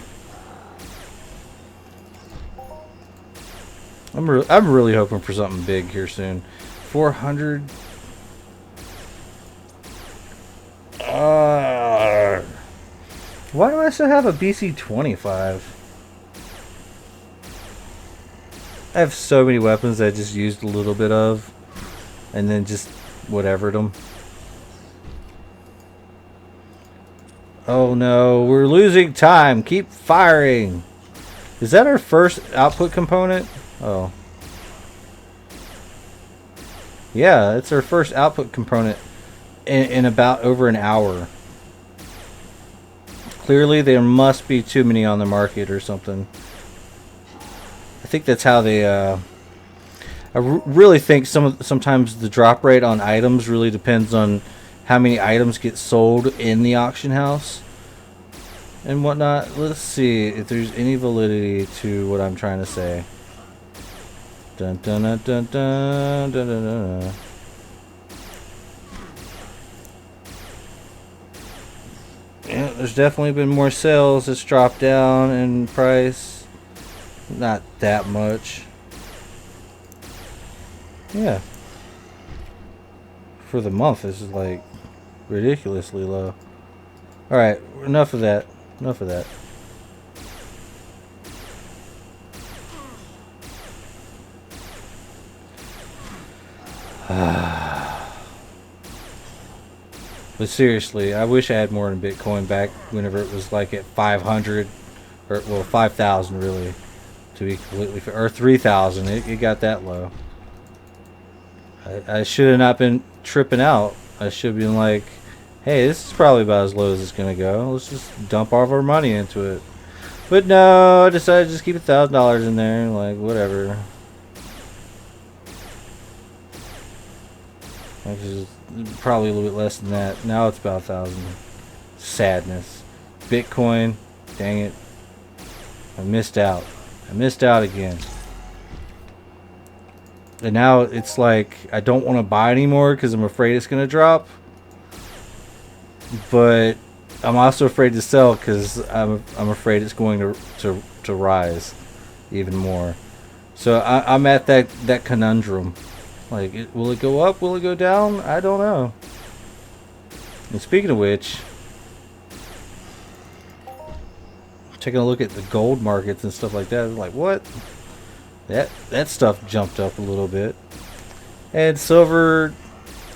I'm really hoping for something big here soon. 400. Why do I still have a BC-25? I have so many weapons I just used a little bit of, and then just whatevered them. Oh no, we're losing time. Keep firing. Is that our first output component? Oh. Yeah, it's our first output component in about over an hour. Clearly there must be too many on the market or something. I think that's how they I really think sometimes the drop rate on items really depends on how many items get sold in the auction house and whatnot. Let's see if there's any validity to what I'm trying to say. Dun dun dun dun dun dun dun dun. Yeah, there's definitely been more sales. It's dropped down in price. Not that much. Yeah. For the month, this is like ridiculously low. Alright, enough of that. Enough of that. But seriously, I wish I had more in Bitcoin back whenever it was like at 500 or well 5,000 really to be completely fair, or 3,000. It got that low. I should have not been tripping out. I should have been like, hey, this is probably about as low as it's gonna go. Let's just dump all of our money into it. But no, I decided to just keep $1,000 in there. Like whatever. Actually, probably a little bit less than that. Now it's about 1,000. Sadness. Bitcoin. Dang it. I missed out. I missed out again. And now it's like I don't want to buy anymore because I'm afraid it's going to drop. But I'm also afraid to sell because I'm afraid it's going to rise even more. So I'm at that conundrum. Like, will it go up? Will it go down? I don't know. And speaking of which, taking a look at the gold markets and stuff like that, like what? That stuff jumped up a little bit, and silver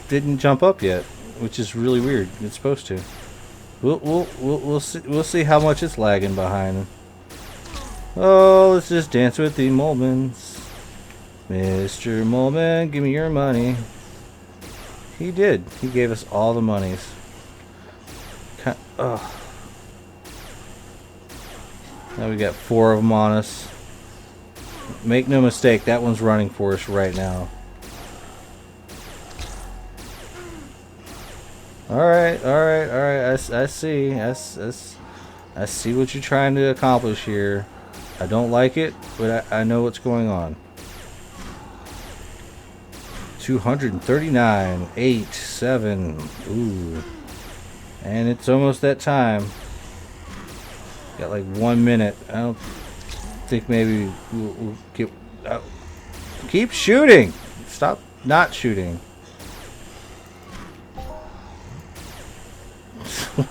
didn't jump up yet, which is really weird. It's supposed to. We'll see how much it's lagging behind. Oh, let's just dance with the Mulmans. Mr. Mulmun, give me your money. He did. He gave us all the monies. Now we got 4 of them on us. Make no mistake, that one's running for us right now. Alright. I see. I see what you're trying to accomplish here. I don't like it, but I know what's going on. 239, 8, 7. Ooh. And it's almost that time. Got like 1 minute. I don't think maybe we'll get... keep shooting! Stop not shooting.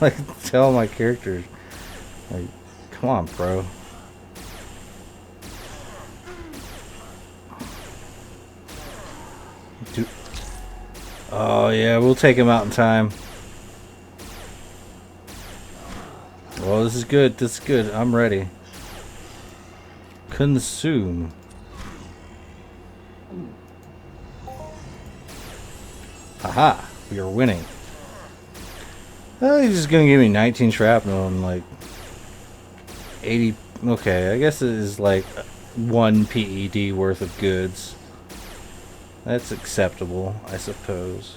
Like, tell my characters. Like, come on, bro. Oh, yeah, we'll take him out in time. Well, this is good. This is good. I'm ready. Consume. Haha. We are winning. Oh, he's just gonna give me 19 shrapnel and like 80. Okay, I guess it is like 1 PED worth of goods. That's acceptable, I suppose.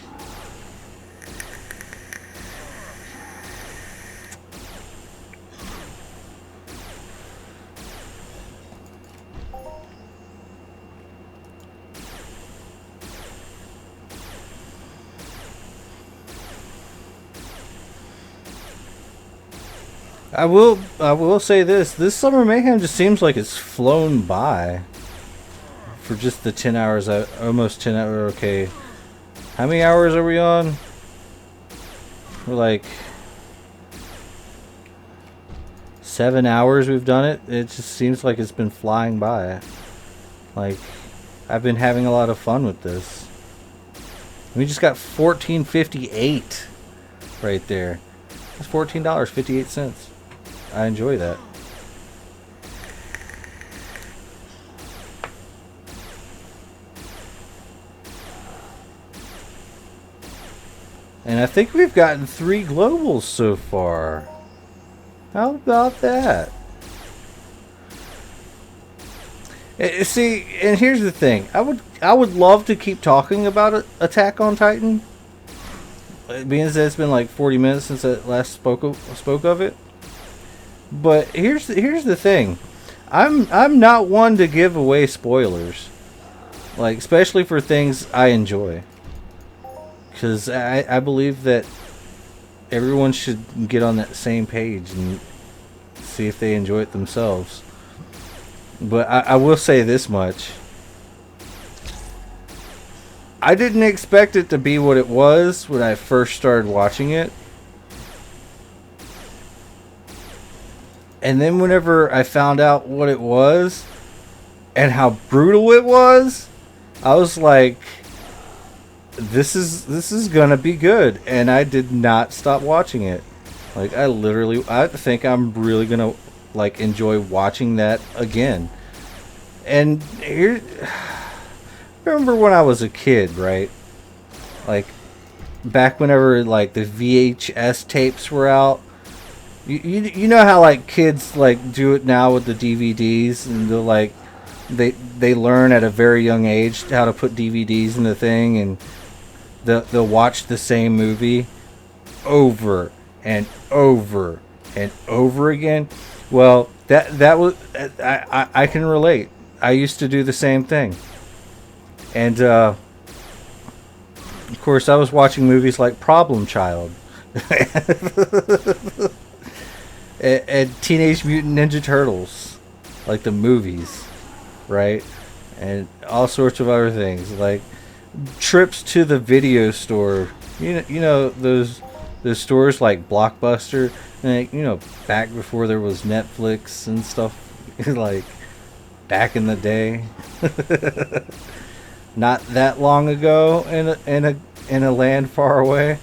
I will say this Summer Mayhem just seems like it's flown by for just the 10 hours, almost 10 hours. Okay, how many hours are we on? We're like 7 hours we've done it. It just seems like it's been flying by. Like, I've been having a lot of fun with this. We just got $14.58 right there. That's $14.58. I enjoy that. And I think we've gotten 3 globals so far. How about that? See, and here's the thing. I would love to keep talking about Attack on Titan. Being that it's been like 40 minutes since I last spoke of it. But here's the thing. I'm not one to give away spoilers. Like, especially for things I enjoy. Because I believe that everyone should get on that same page and see if they enjoy it themselves. But I will say this much. I didn't expect it to be what it was when I first started watching it. And then whenever I found out what it was and how brutal it was, I was like, this is gonna be good. And I did not stop watching it. Like, I think I'm really gonna like enjoy watching that again. And here, remember when I was a kid, right? Like, back whenever like the VHS tapes were out. You know how like kids like do it now with the DVDs, and they're like they learn at a very young age how to put DVDs in the thing, and they'll watch the same movie over and over and over again. Well, that was I can relate. I used to do the same thing, and of course I was watching movies like Problem Child. And Teenage Mutant Ninja Turtles, like the movies, right? And all sorts of other things, like trips to the video store. You know those stores like Blockbuster, and back before there was Netflix and stuff, like back in the day, not that long ago, in a land far away,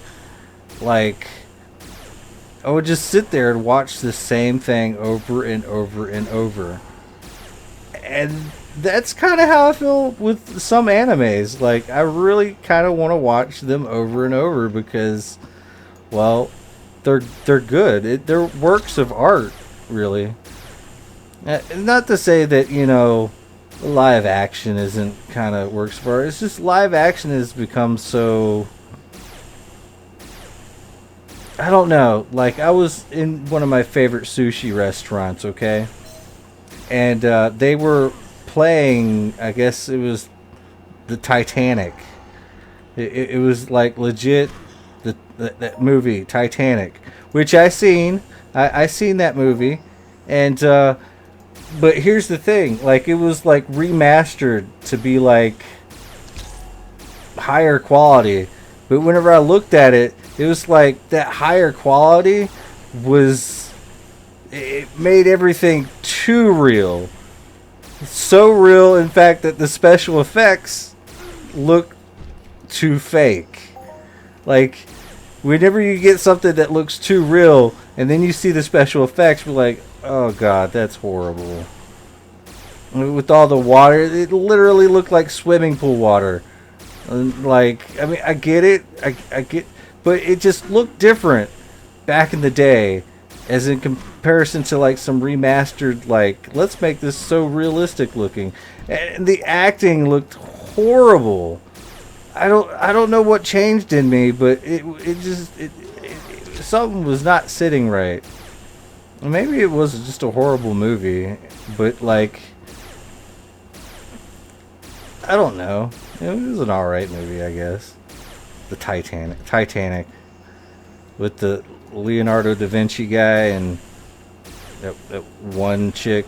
like. I would just sit there and watch the same thing over and over and over. And that's kind of how I feel with some animes. Like, I really kind of want to watch them over and over because, well, they're good. They're works of art, really. Not to say that, live action isn't kind of works of art. It's just live action has become so... I don't know. Like, I was in one of my favorite sushi restaurants, okay? And they were playing, I guess it was the Titanic. It was like legit that movie Titanic, which I seen. I seen that movie, and but here's the thing: like it was like remastered to be like higher quality. But whenever I looked at it, it was like that higher quality was it made everything too real. So real, in fact, that the special effects look too fake. Like, whenever you get something that looks too real, and then you see the special effects, you're like, oh god, that's horrible. With all the water, it literally looked like swimming pool water. Like, I mean, I get it, I get, but it just looked different back in the day, as in comparison to like some remastered, like, let's make this so realistic looking. And the acting looked horrible. I don't know what changed in me, but it something was not sitting right. Maybe it was just a horrible movie, but like, I don't know. It was an alright movie, I guess. The Titanic. With the Leonardo da Vinci guy and that one chick.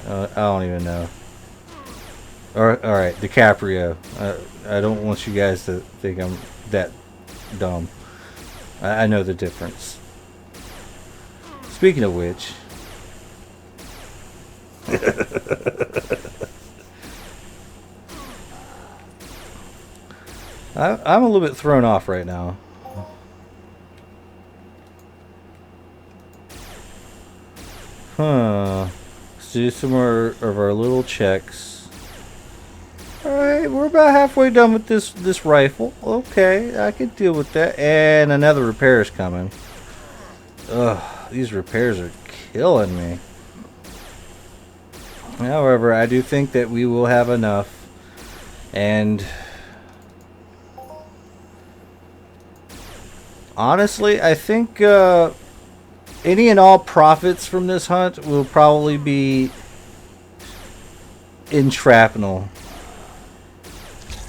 I don't even know. Alright, DiCaprio. I don't want you guys to think I'm that dumb. I know the difference. Speaking of which... I'm a little bit thrown off right now. Let's do some more of our little checks. Alright, we're about halfway done with this rifle. Okay, I can deal with that. And another repair is coming. Ugh, these repairs are killing me. However, I do think that we will have enough. And... honestly, I think any and all profits from this hunt will probably be in shrapnel,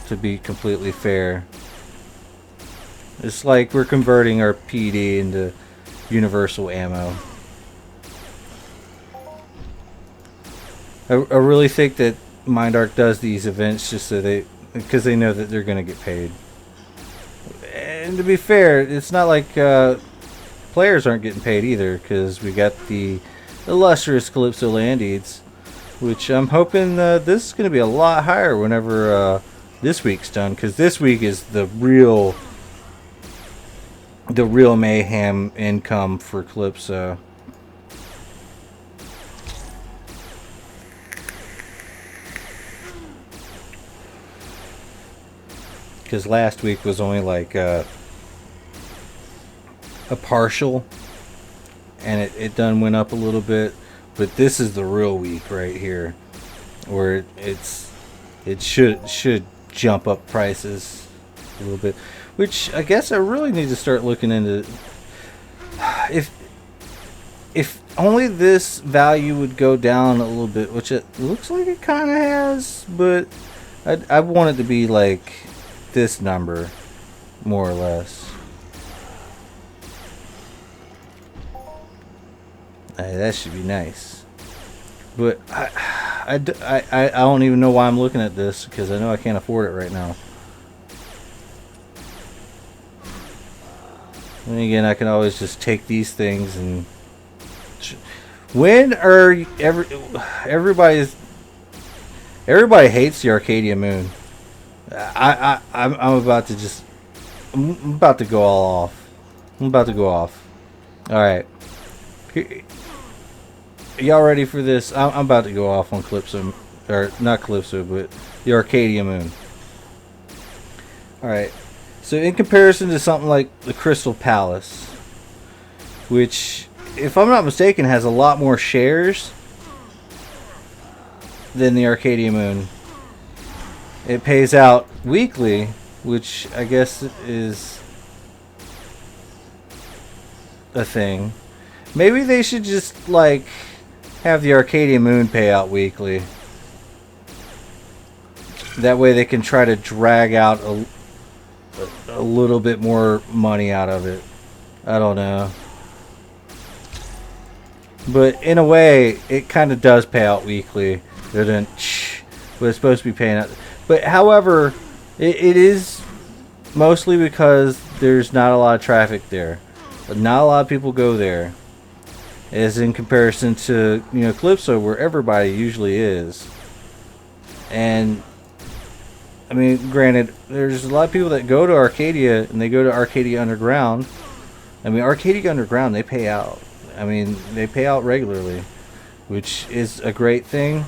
to be completely fair. It's like we're converting our PD into universal ammo. I really think that MindArc does these events just so because they know that they're going to get paid. And to be fair, it's not like players aren't getting paid either, because we got the illustrious Calypso Landides, which I'm hoping this is going to be a lot higher whenever this week's done, because this week is the real Mayhem income for Calypso. Because last week was only like a partial, and it done went up a little bit, but this is the real week right here, where it should jump up prices a little bit, which I guess I really need to start looking into. If only this value would go down a little bit, which it looks like it kind of has, but I want it to be like this number, more or less. Hey, that should be nice. But I don't even know why I'm looking at this, because I know I can't afford it right now. And again, I can always just take these things and... when are everybody hates the Arcadia Moon. I'm about to just... I'm about to go all off. I'm about to go off. Alright. Y'all ready for this? I'm about to go off on Calypso. Or, not Calypso, but the Arcadia Moon. Alright. So, in comparison to something like the Crystal Palace, which, if I'm not mistaken, has a lot more shares than the Arcadia Moon. It pays out weekly, which I guess is a thing. Maybe they should just, like, have the Arcadia Moon pay out weekly. That way they can try to drag out a a little bit more money out of it. I don't know. But in a way, it kind of does pay out weekly. But it's supposed to be paying out. But however, it is mostly because there's not a lot of traffic there. Not a lot of people go there. As in comparison to, Calypso, where everybody usually is. And, I mean, granted, there's a lot of people that go to Arcadia, and they go to Arcadia Underground. I mean, Arcadia Underground, they pay out. I mean, they pay out regularly, which is a great thing.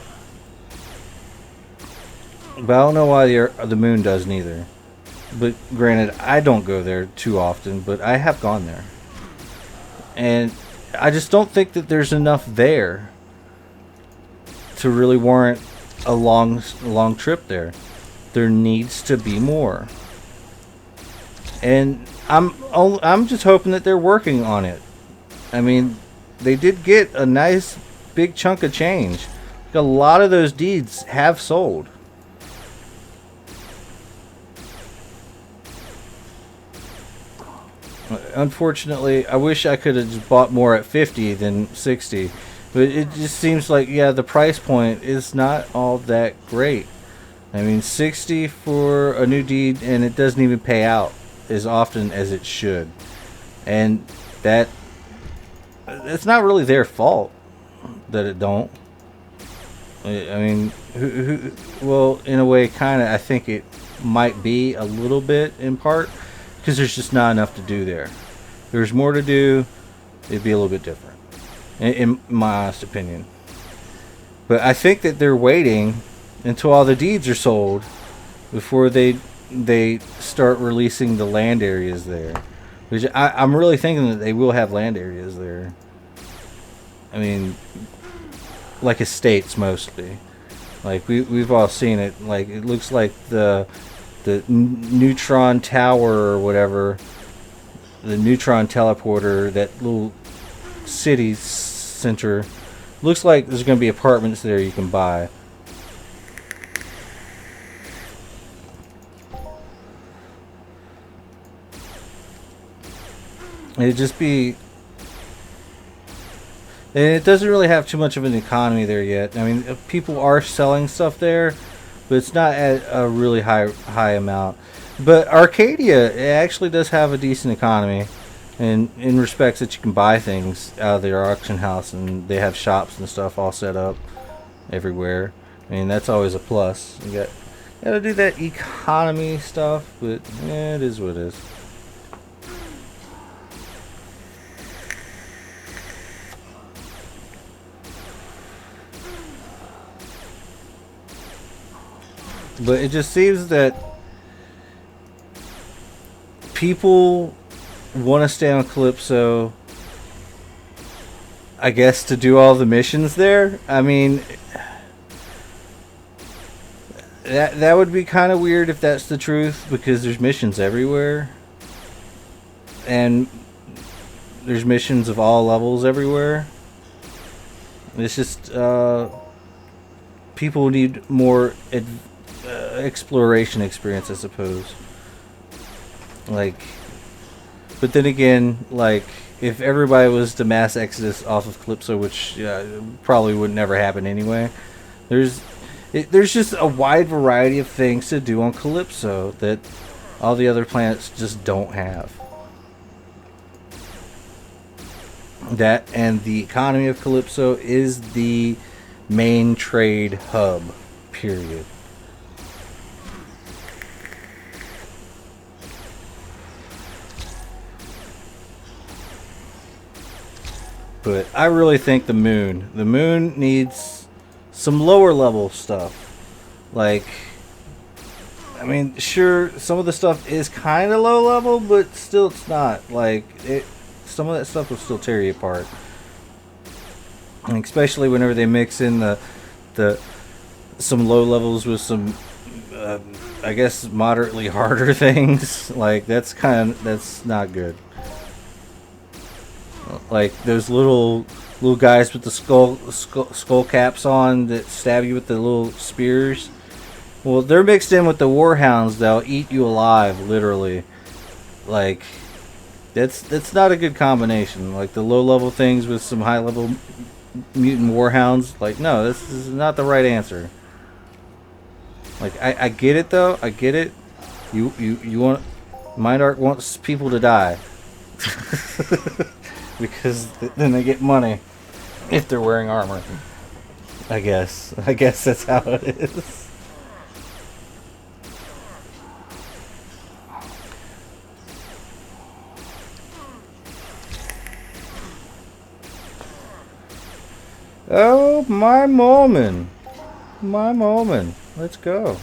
But I don't know why the moon doesn't either. But granted, I don't go there too often, but I have gone there. And I just don't think that there's enough there to really warrant a long trip there. There needs to be more. And I'm just hoping that they're working on it. I mean, they did get a nice big chunk of change. A lot of those deeds have sold. Unfortunately, I wish I could have just bought more at 50 than 60. But it just seems like, yeah, the price point is not all that great. I mean, 60 for a new deed, and it doesn't even pay out as often as it should. And it's not really their fault that it don't. I mean, well, in a way, kind of, I think it might be a little bit in part, because there's just not enough to do there. If there's more to do, it'd be a little bit different, in my honest opinion. But I think that they're waiting until all the deeds are sold before they start releasing the land areas there. Which I'm really thinking that they will have land areas there. I mean, like estates mostly. Like we've all seen it. Like it looks like the neutron tower or whatever, the neutron teleporter, that little city center. Looks like there's going to be apartments there you can buy. It'd just be... And it doesn't really have too much of an economy there yet. I mean, people are selling stuff there, but it's not at a really high amount. But Arcadia, it actually does have a decent economy, and in respects that you can buy things out of their auction house, and they have shops and stuff all set up everywhere. I mean, that's always a plus. You gotta do that economy stuff, but it is what it is. But it just seems that people want to stay on Calypso, I guess, to do all the missions there. I mean, that would be kind of weird if that's the truth, because there's missions everywhere. And there's missions of all levels everywhere. It's just, people need more exploration experience, I suppose. Like, but then again, like, if everybody was to mass exodus off of Calypso, which probably would never happen anyway, there's just a wide variety of things to do on Calypso that all the other planets just don't have. That and the economy of Calypso is the main trade hub, period. But I really think the moon needs some lower level stuff. Like, I mean, sure, some of the stuff is kind of low level, but still it's not. Like, some of that stuff will still tear you apart. And especially whenever they mix in some low levels with some, I guess, moderately harder things. Like, that's not good. Like those little guys with the skull caps on that stab you with the little spears. Well, they're mixed in with the warhounds. They'll eat you alive, literally. like, that's not a good combination. Like, the low-level things with some high-level mutant warhounds. Like, no, this is not the right answer. Like, I get it, though. I get it. You want... Mind Arc wants people to die. Because then they get money. If they're wearing armor. I guess that's how it is. Oh, my Mulmun. My Mulmun. Let's go.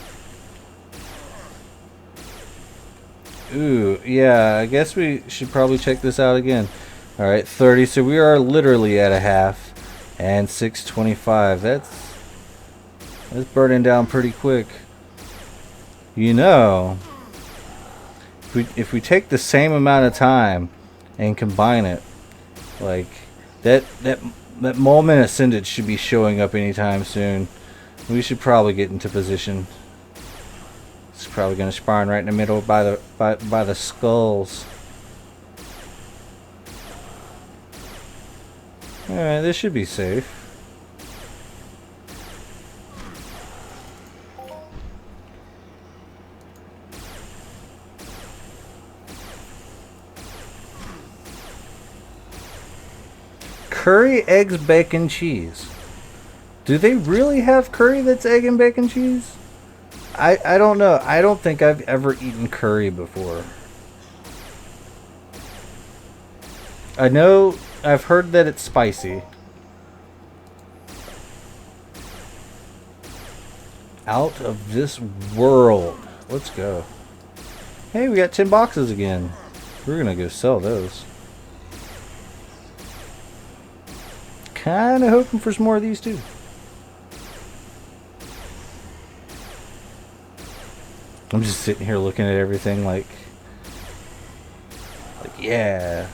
Ooh, yeah, I guess we should probably check this out again. Alright, 30, so we are literally at a half. And 625. That's burning down pretty quick. You know, if we take the same amount of time and combine it, like that Mulmun Ascendant should be showing up anytime soon. We should probably get into position. It's probably going to spawn right in the middle by the skulls. Alright, this should be safe. Curry, eggs, bacon, cheese. Do they really have curry that's egg and bacon cheese? I don't know. I don't think I've ever eaten curry before. I know I've heard that it's spicy. Out of this world. Let's go. Hey, we got 10 boxes again. We're gonna go sell those. Kinda hoping for some more of these too. I'm just sitting here looking at everything like yeah.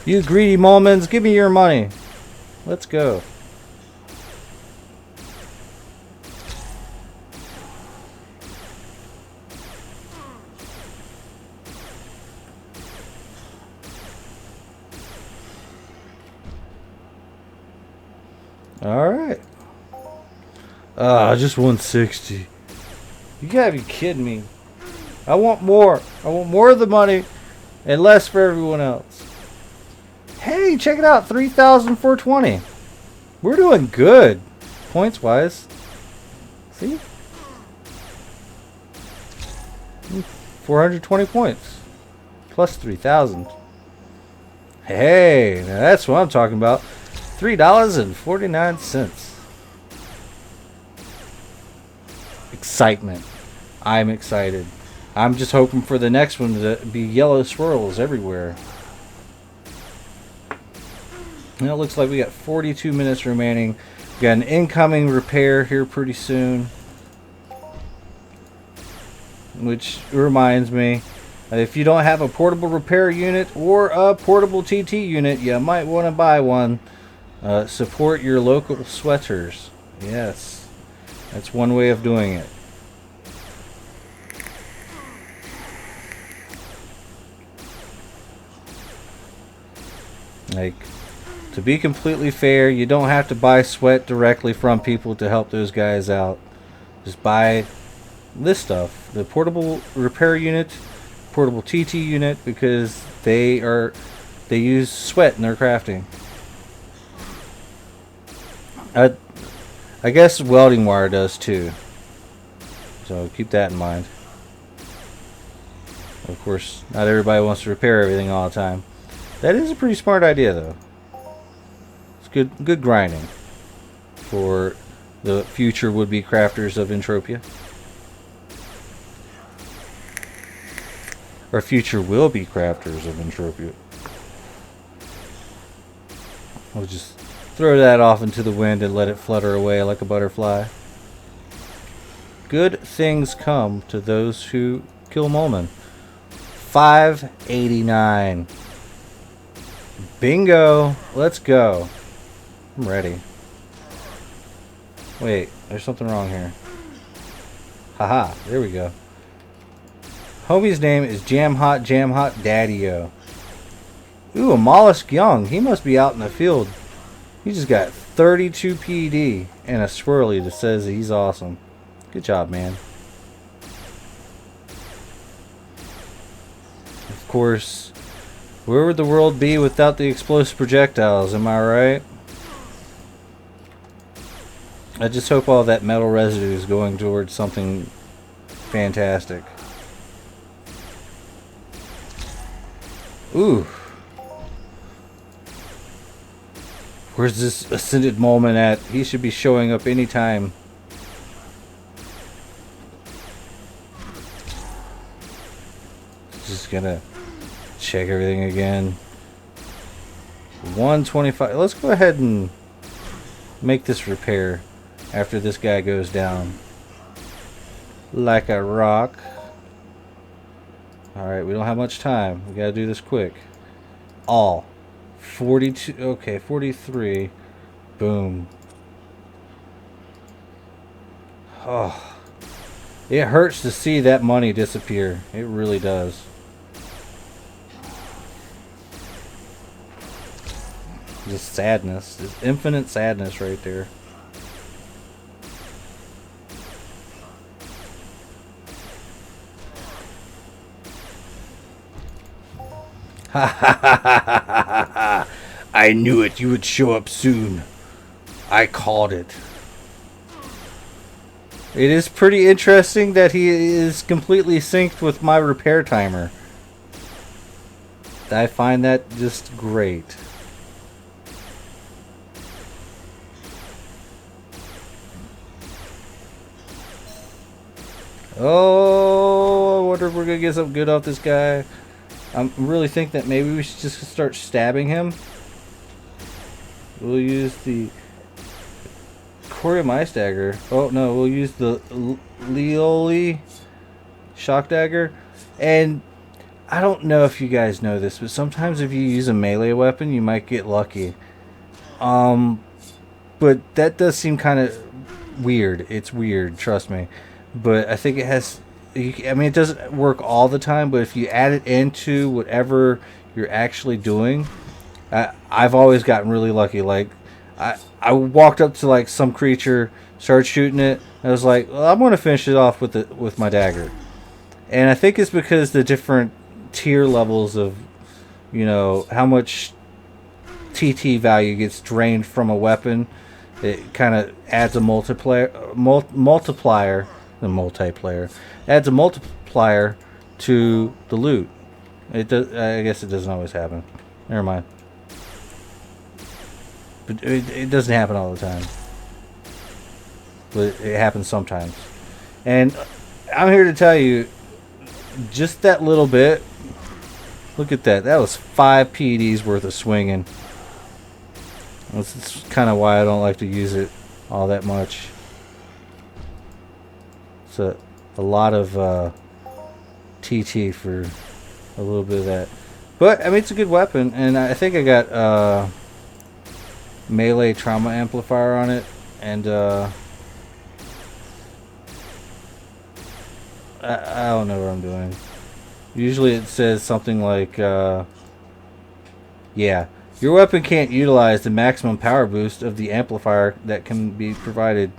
You greedy Mulmans, give me your money. Let's go. Alright. Just 160. You gotta be kidding me. I want more. I want more of the money and less for everyone else. Hey, check it out. 3,420. We're doing good. Points wise. See? 420 points. Plus 3,000. Hey, now that's what I'm talking about. $3.49. Excitement. I'm excited. I'm just hoping for the next one to be yellow swirls everywhere. And it looks like we got 42 minutes remaining. We got an incoming repair here pretty soon. Which reminds me, if you don't have a portable repair unit or a portable TT unit, you might want to buy one. Support your local sweaters. Yes, that's one way of doing it. Like, to be completely fair, you don't have to buy sweat directly from people to help those guys out. Just buy this stuff, the portable repair unit, portable TT unit, because they use sweat in their crafting. I guess welding wire does too, so keep that in mind. Of course, not everybody wants to repair everything all the time. That is a pretty smart idea, though. It's good grinding for the future would-be crafters of Entropia, or future will-be crafters of Entropia. I'll just throw that off into the wind and let it flutter away like a butterfly. Good things come to those who kill Mulmun. 589. Bingo. Let's go. I'm ready. Wait, there's something wrong here. Haha, there we go. Homie's name is Jam Hot Daddy-O. Ooh, a mollusk young. He must be out in the field. He just got 32 PD and a swirly that says that he's awesome. Good job, man. Of course, where would the world be without the explosive projectiles? Am I right? I just hope all that metal residue is going towards something fantastic. Ooh. Where's this ascended Mulmun at? He should be showing up anytime. Just gonna check everything again. 125. Let's go ahead and make this repair after this guy goes down. Like a rock. Alright, we don't have much time. We gotta do this quick. All. 42. Okay, 43. Boom. Oh. It hurts to see that money disappear. It really does. Just sadness. Just infinite sadness right there. Ha ha ha ha ha ha! I knew it. You would show up soon. I called it. It is pretty interesting that he is completely synced with my repair timer. I find that just great. Oh, I wonder if we're gonna get something good off this guy. I really think that maybe we should just start stabbing him. We'll use the Corium Ice Dagger. Oh no, we'll use the Leoli Shock Dagger. And I don't know if you guys know this, but sometimes if you use a melee weapon, you might get lucky. But that does seem kind of weird. It's weird, trust me. But I think it has... I mean, it doesn't work all the time, but if you add it into whatever you're actually doing, I've always gotten really lucky. Like, I walked up to like some creature, started shooting it, and I was like, well, I'm going to finish it off with my dagger. And I think it's because the different tier levels of, you know, how much TT value gets drained from a weapon. It kind of adds a multiplier. Adds a multiplier to the loot. It does. I guess it doesn't always happen. Never mind. But it doesn't happen all the time. But it happens sometimes. And I'm here to tell you, just that little bit. Look at that. That was 5 PDs worth of swinging. That's kind of why I don't like to use it all that much. It's a lot of TT for a little bit of that. But, I mean, it's a good weapon. And I think I got melee trauma amplifier on it. And I don't know what I'm doing. Usually it says something like, yeah, your weapon can't utilize the maximum power boost of the amplifier that can be provided.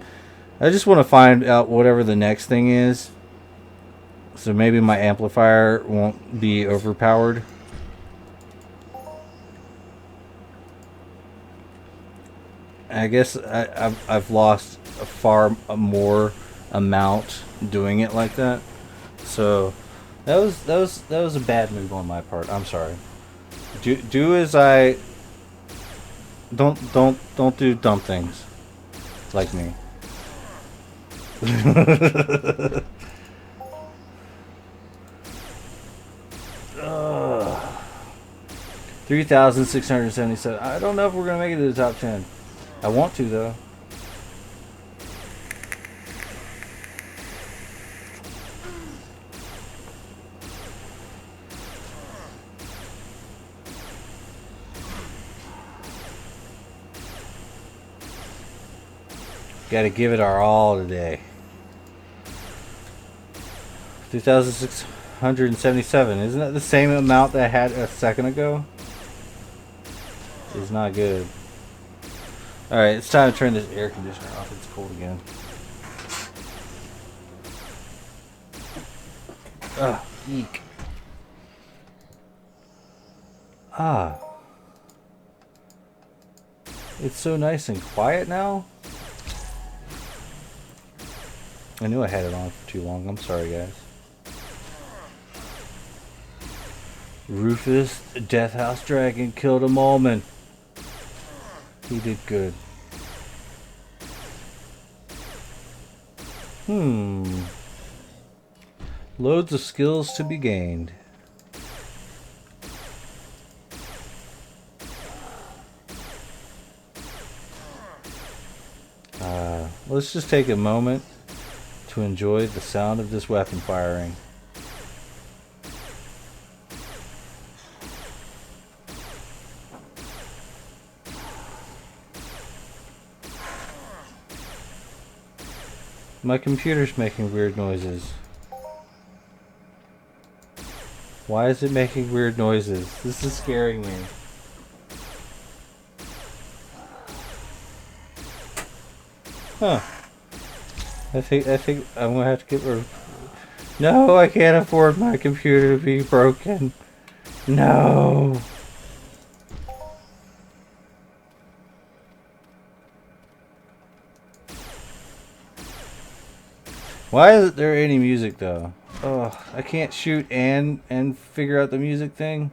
I just want to find out whatever the next thing is. So maybe my amplifier won't be overpowered. I guess I've lost a far more amount doing it like that. So that was a bad move on my part. I'm sorry. Do as I don't do dumb things like me. 3,677. I don't know if we're gonna make it to the top 10. I want to though. Got to give it our all today. 3,677. Isn't that the same amount that I had a second ago? It's not good. Alright, it's time to turn this air conditioner off. It's cold again. Ugh, eek. Ah. It's so nice and quiet now. I knew I had it on for too long. I'm sorry, guys. Rufus, Death House Dragon, killed a Mulmun. He did good. Loads of skills to be gained. Let's just take a moment to enjoy the sound of this weapon firing. My computer's making weird noises. Why is it making weird noises? This is scaring me. Huh. I think I'm gonna have to get rid of... No, I can't afford my computer to be broken. No. Why isn't there any music though? Oh, I can't shoot and figure out the music thing.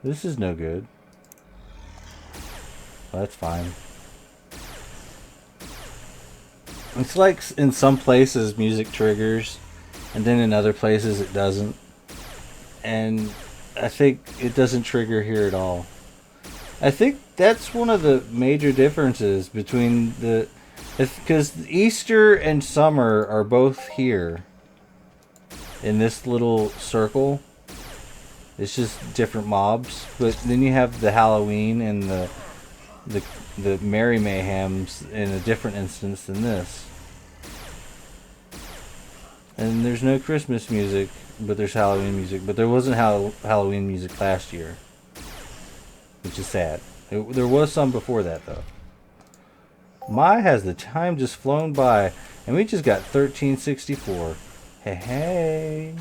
This is no good. Well, that's fine. It's like in some places music triggers, and then in other places it doesn't. And I think it doesn't trigger here at all. I think that's one of the major differences between the... Because Easter and summer are both here. In this little circle. It's just different mobs. But then you have the Halloween and the Merry Mayhems in a different instance than this. And there's no Christmas music, but there's Halloween music. But there wasn't Halloween music last year, which is sad. There was some before that though. My, has the time just flown by, and we just got 1364. Hey, hey.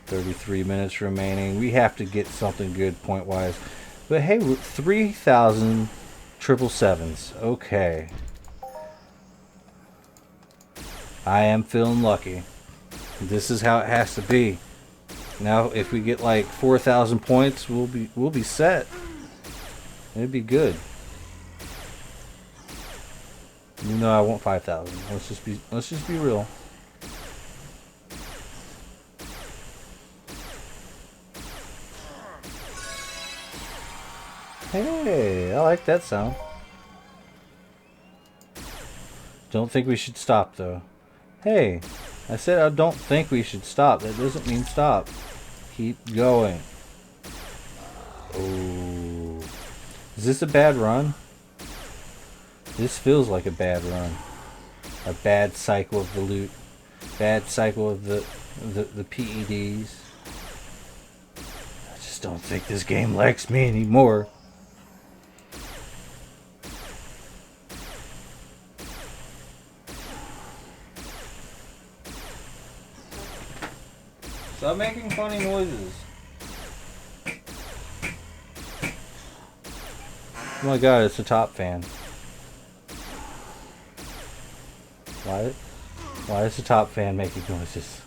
33 minutes remaining. We have to get something good point-wise. But hey, 3,777s. Okay. I am feeling lucky. This is how it has to be. Now, if we get like 4,000 points, we'll be set. It'd be good. You know I want 5,000. Let's just be real. Hey, I like that sound. Don't think we should stop though. Hey, I said I don't think we should stop. That doesn't mean stop. Keep going. Oh, is this a bad run? This feels like a bad run. A bad cycle of the loot. Bad cycle of the PEDs. I just don't think this game likes me anymore. Stop making funny noises. Oh my god, it's a top fan. Why is the top fan making noises?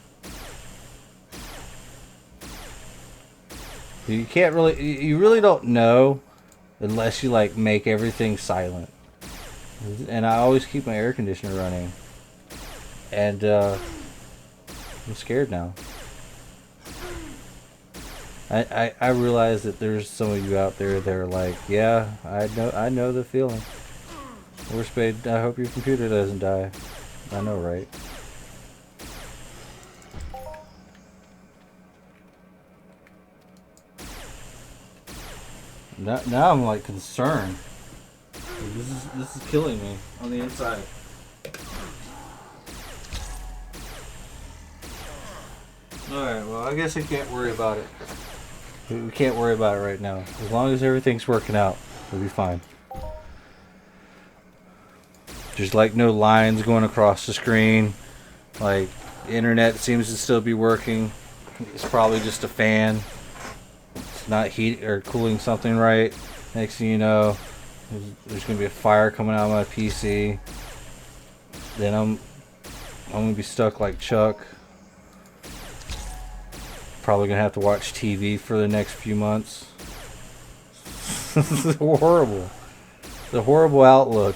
You can't really, you really don't know unless you like make everything silent. And I always keep my air conditioner running. And I'm scared now. I realize that there's some of you out there that are like, yeah, I know the feeling. Lorespade, I hope your computer doesn't die. I know, right? Now I'm like concerned. This is killing me on the inside. Alright, well, I guess I can't worry about it. We can't worry about it right now. As long as everything's working out, we'll be fine. There's like no lines going across the screen. Like, the internet seems to still be working. It's probably just a fan. It's not heat or cooling something right. Next thing you know, there's going to be a fire coming out of my PC. Then I'm going to be stuck like Chuck. Probably going to have to watch TV for the next few months. This is horrible. The horrible outlook.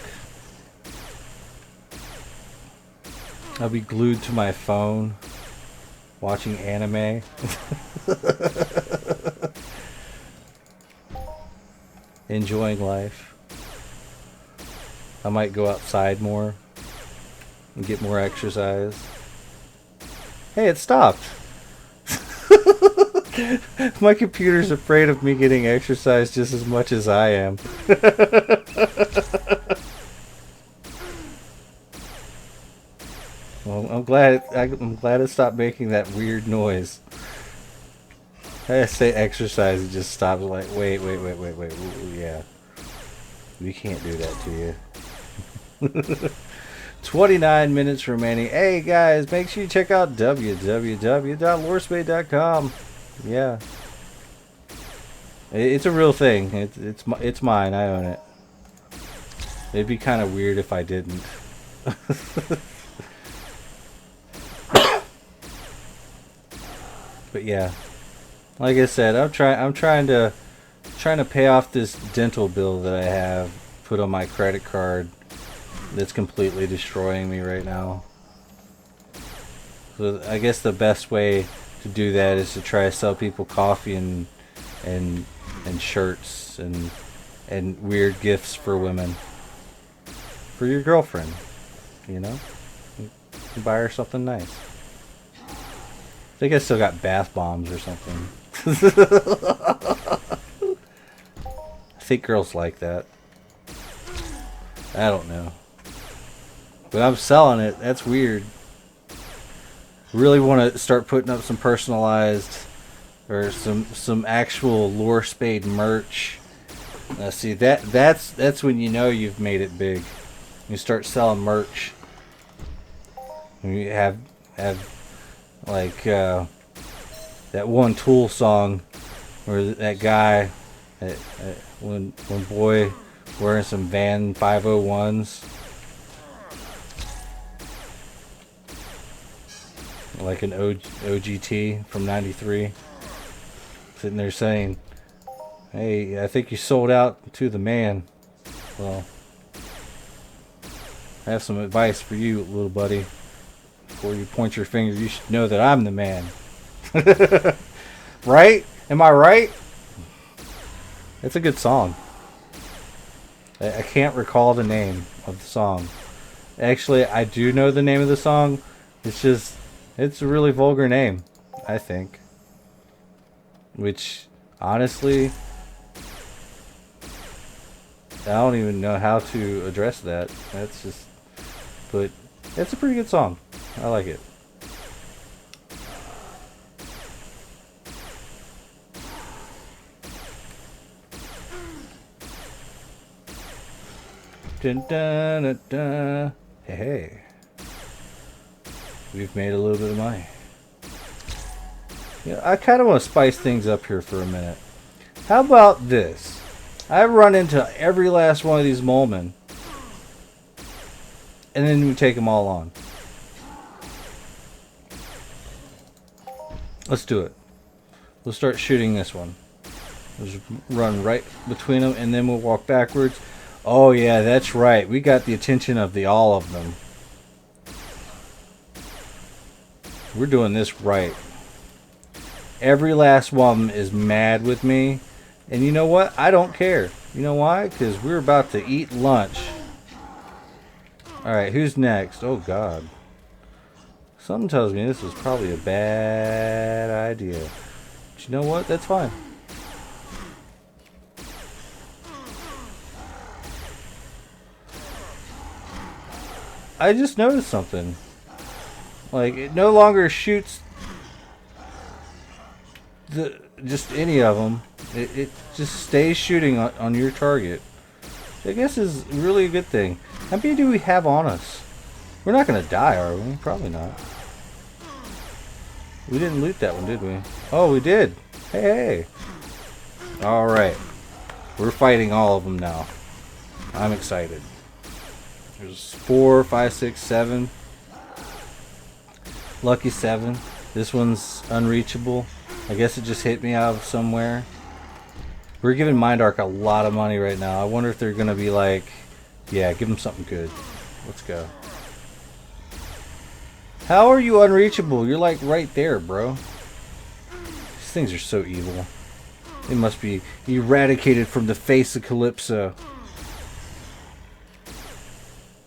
I'll be glued to my phone watching anime. Enjoying life. I might go outside more and get more exercise. Hey, it stopped. My computer's afraid of me getting exercise just as much as I am. Well, I'm glad it stopped making that weird noise. I say exercise, it just stops. Like, wait. Ooh, yeah, we can't do that to you. 29 minutes remaining. Hey guys, make sure you check out www.lorespade.com. Yeah, it's a real thing. It's mine. I own it. It'd be kind of weird if I didn't. But yeah, like I said, I'm trying to pay off this dental bill that I have put on my credit card. That's completely destroying me right now. So I guess the best way to do that is to try to sell people coffee and shirts and weird gifts for women. For your girlfriend, you know? You can buy her something nice. I think I still got bath bombs or something. I think girls like that. I don't know. But I'm selling it. That's weird. Really want to start putting up some personalized or some actual Lorespade merch. See, that's when you know you've made it big. You start selling merch. You have like that one Tool song where that guy, one boy wearing some Van 501s. Like an OGT from '93, sitting there saying, "Hey, I think you sold out to the man." Well, I have some advice for you, little buddy. Before you point your finger, you should know that I'm the man. Right? Am I right? It's a good song. I can't recall the name of the song. Actually, I do know the name of the song. It's a really vulgar name, I think. Which, honestly, I don't even know how to address that. But it's a pretty good song. I like it. Dun, dun, dun, dun. Hey. We've made a little bit of money. Yeah, I kind of want to spice things up here for a minute. How about this? I run into every last one of these Mulmun, and then we take them all on. Let's do it. We'll start shooting this one. Let's run right between them, and then we'll walk backwards. Oh yeah, that's right. We got the attention of all of them. We're doing this right. Every last one is mad with me. And you know what? I don't care. You know why? Because we're about to eat lunch. Alright, who's next? Oh, God. Something tells me this is probably a bad idea. But you know what? That's fine. I just noticed something. Like, it no longer shoots just any of them. It just stays shooting on your target. Which I guess is really a good thing. How many do we have on us? We're not gonna die, are we? Probably not. We didn't loot that one, did we? Oh, we did. Hey. Alright. We're fighting all of them now. I'm excited. There's 4, 5, 6, 7. Lucky 7. This one's unreachable. I guess it just hit me out of somewhere. We're giving Mindark a lot of money right now. I wonder if they're going to be like, yeah, give them something good. Let's go. How are you unreachable? You're like right there, bro. These things are so evil. They must be eradicated from the face of Calypso.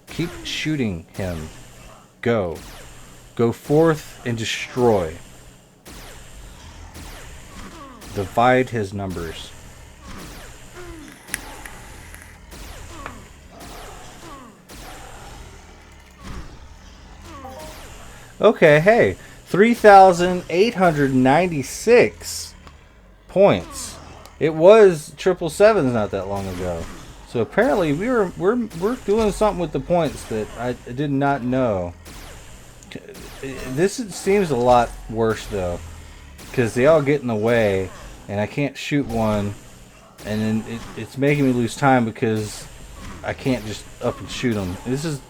Keep shooting him. Go. Go forth and destroy. Divide his numbers. Okay, hey. 3,896 points. It was 777s not that long ago. So apparently we're doing something with the points that I did not know. This seems a lot worse though, because they all get in the way, and I can't shoot one, and then it's making me lose time because I can't just up and shoot them. This is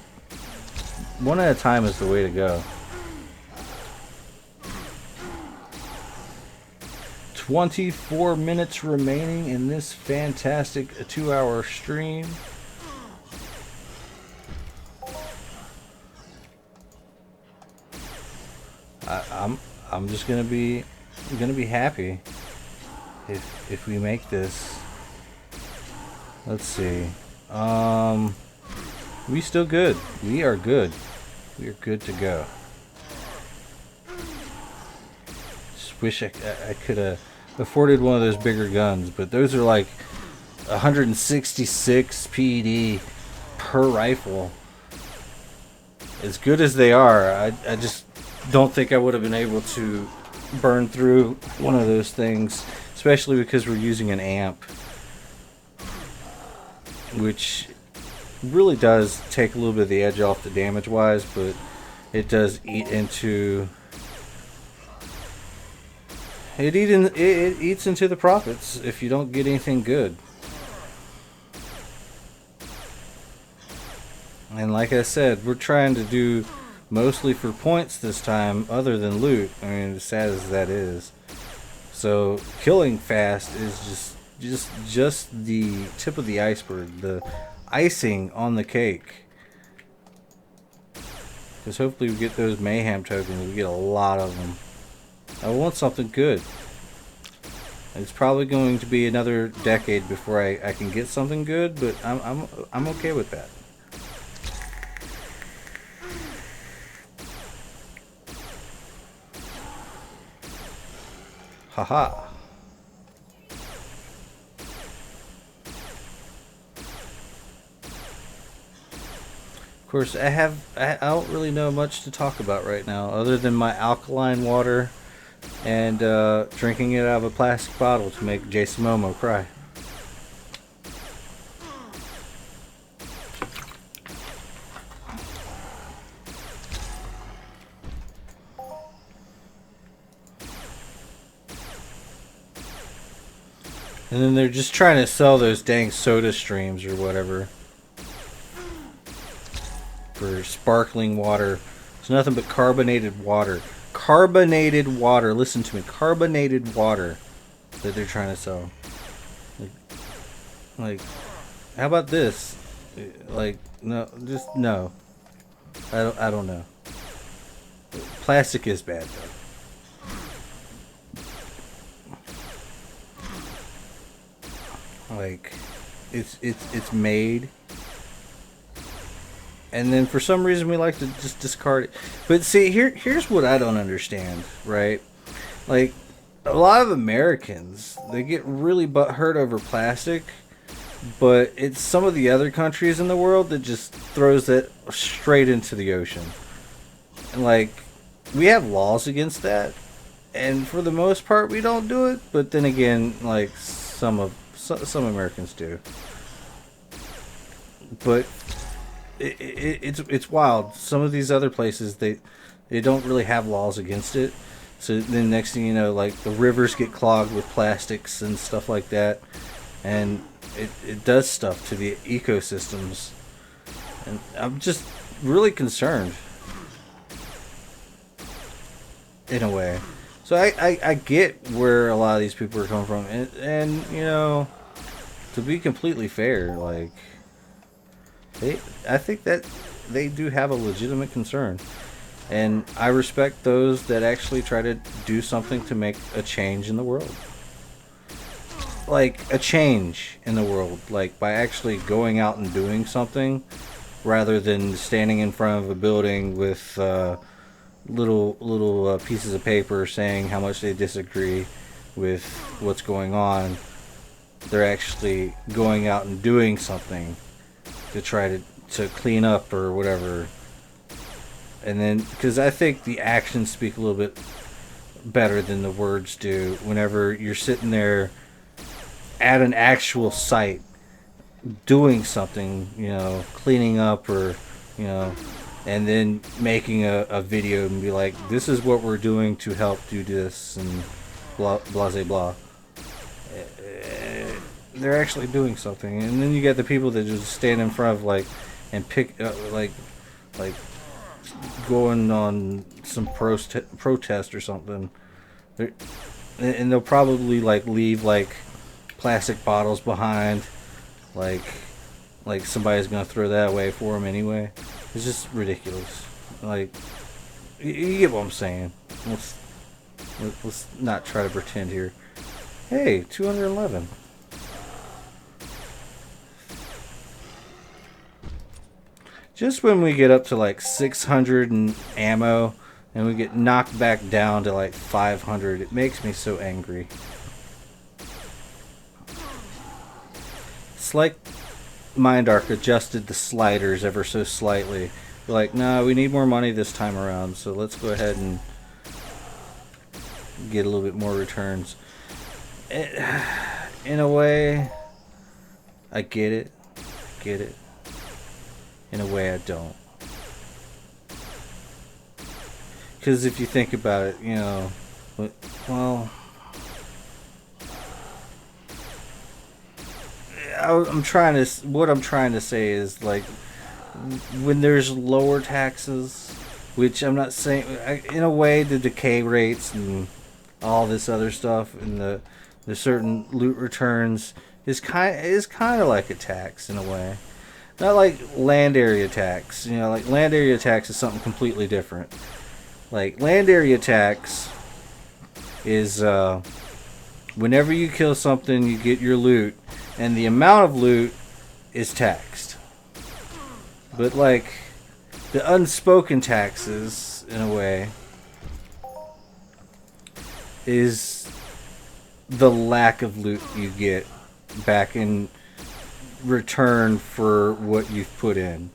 one at a time is the way to go. 24 minutes remaining in this fantastic 2-hour stream. I'm just gonna be happy if we make this. Let's see. We still good. We are good. We are good to go. Just wish I could have afforded one of those bigger guns, but those are like 166 PD per rifle. As good as they are, I just don't think I would have been able to burn through one of those things, especially because we're using an amp, which really does take a little bit of the edge off the damage wise, but it does eat into it eats into the profits if you don't get anything good. And like I said, we're trying to do mostly for points this time, other than loot. I mean, as sad as that is. So killing fast is just the tip of the iceberg, the icing on the cake. Because hopefully we get those Mayhem tokens. We get a lot of them. I want something good. It's probably going to be another decade before I can get something good, but I'm okay with that. Haha. Of course, I don't really know much to talk about right now, other than my alkaline water and drinking it out of a plastic bottle to make Jason Momoa cry. And then they're just trying to sell those dang soda streams or whatever for sparkling water. It's nothing but carbonated water. Carbonated water. Listen to me. Carbonated water that they're trying to sell. Like, how about this? Like, no, just no. I don't know. Plastic is bad though. Like, it's made, and then for some reason we like to just discard it. But see, here's what I don't understand, right? Like, a lot of Americans, they get really butthurt over plastic, But it's some of the other countries in the world that just throws that straight into the ocean. And like, we have laws against that, and for the most part, we don't do it. But then again, like some Americans do. But it's wild. Some of these other places they don't really have laws against it. So then next thing you know, like the rivers get clogged with plastics and stuff like that, and it does stuff to the ecosystems. And I'm just really concerned in a way. So I get where a lot of these people are coming from, and you know, to be completely fair, like I think that they do have a legitimate concern, and I respect those that actually try to do something to make a change in the world, like a change in the world, like by actually going out and doing something, rather than standing in front of a building with little pieces of paper saying how much they disagree with what's going on. They're actually going out and doing something to try to clean up or whatever. And then, because I think the actions speak a little bit better than the words do. Whenever you're sitting there at an actual site doing something, you know, cleaning up or, you know, and then making a video and be like, this is what we're doing to help do this and blah blah blah. They're actually doing something. And then you get the people that just stand in front of like and pick like going on some protest or something. And they'll probably like leave like plastic bottles behind, like somebody's gonna throw that away for them anyway. It's just ridiculous. Like, you get what I'm saying. Let's not try to pretend here. Hey, 211. Just when we get up to like 600 in ammo and we get knocked back down to like 500, it makes me so angry. It's like MindArc adjusted the sliders ever so slightly. They're like, no, we need more money this time around, so let's go ahead and get a little bit more returns. In a way, I get it. In a way, I don't. Because if you think about it, you know, well, what I'm trying to say is, like, when there's lower taxes, which I'm not saying, in a way, the decay rates and all this other stuff and the certain loot returns is kind of like a tax in a way. Not like land area tax. You know, like land area tax is something completely different. Like land area tax is whenever you kill something, you get your loot, and the amount of loot is taxed. But like the unspoken taxes, in a way, is the lack of loot you get back in return for what you've put in.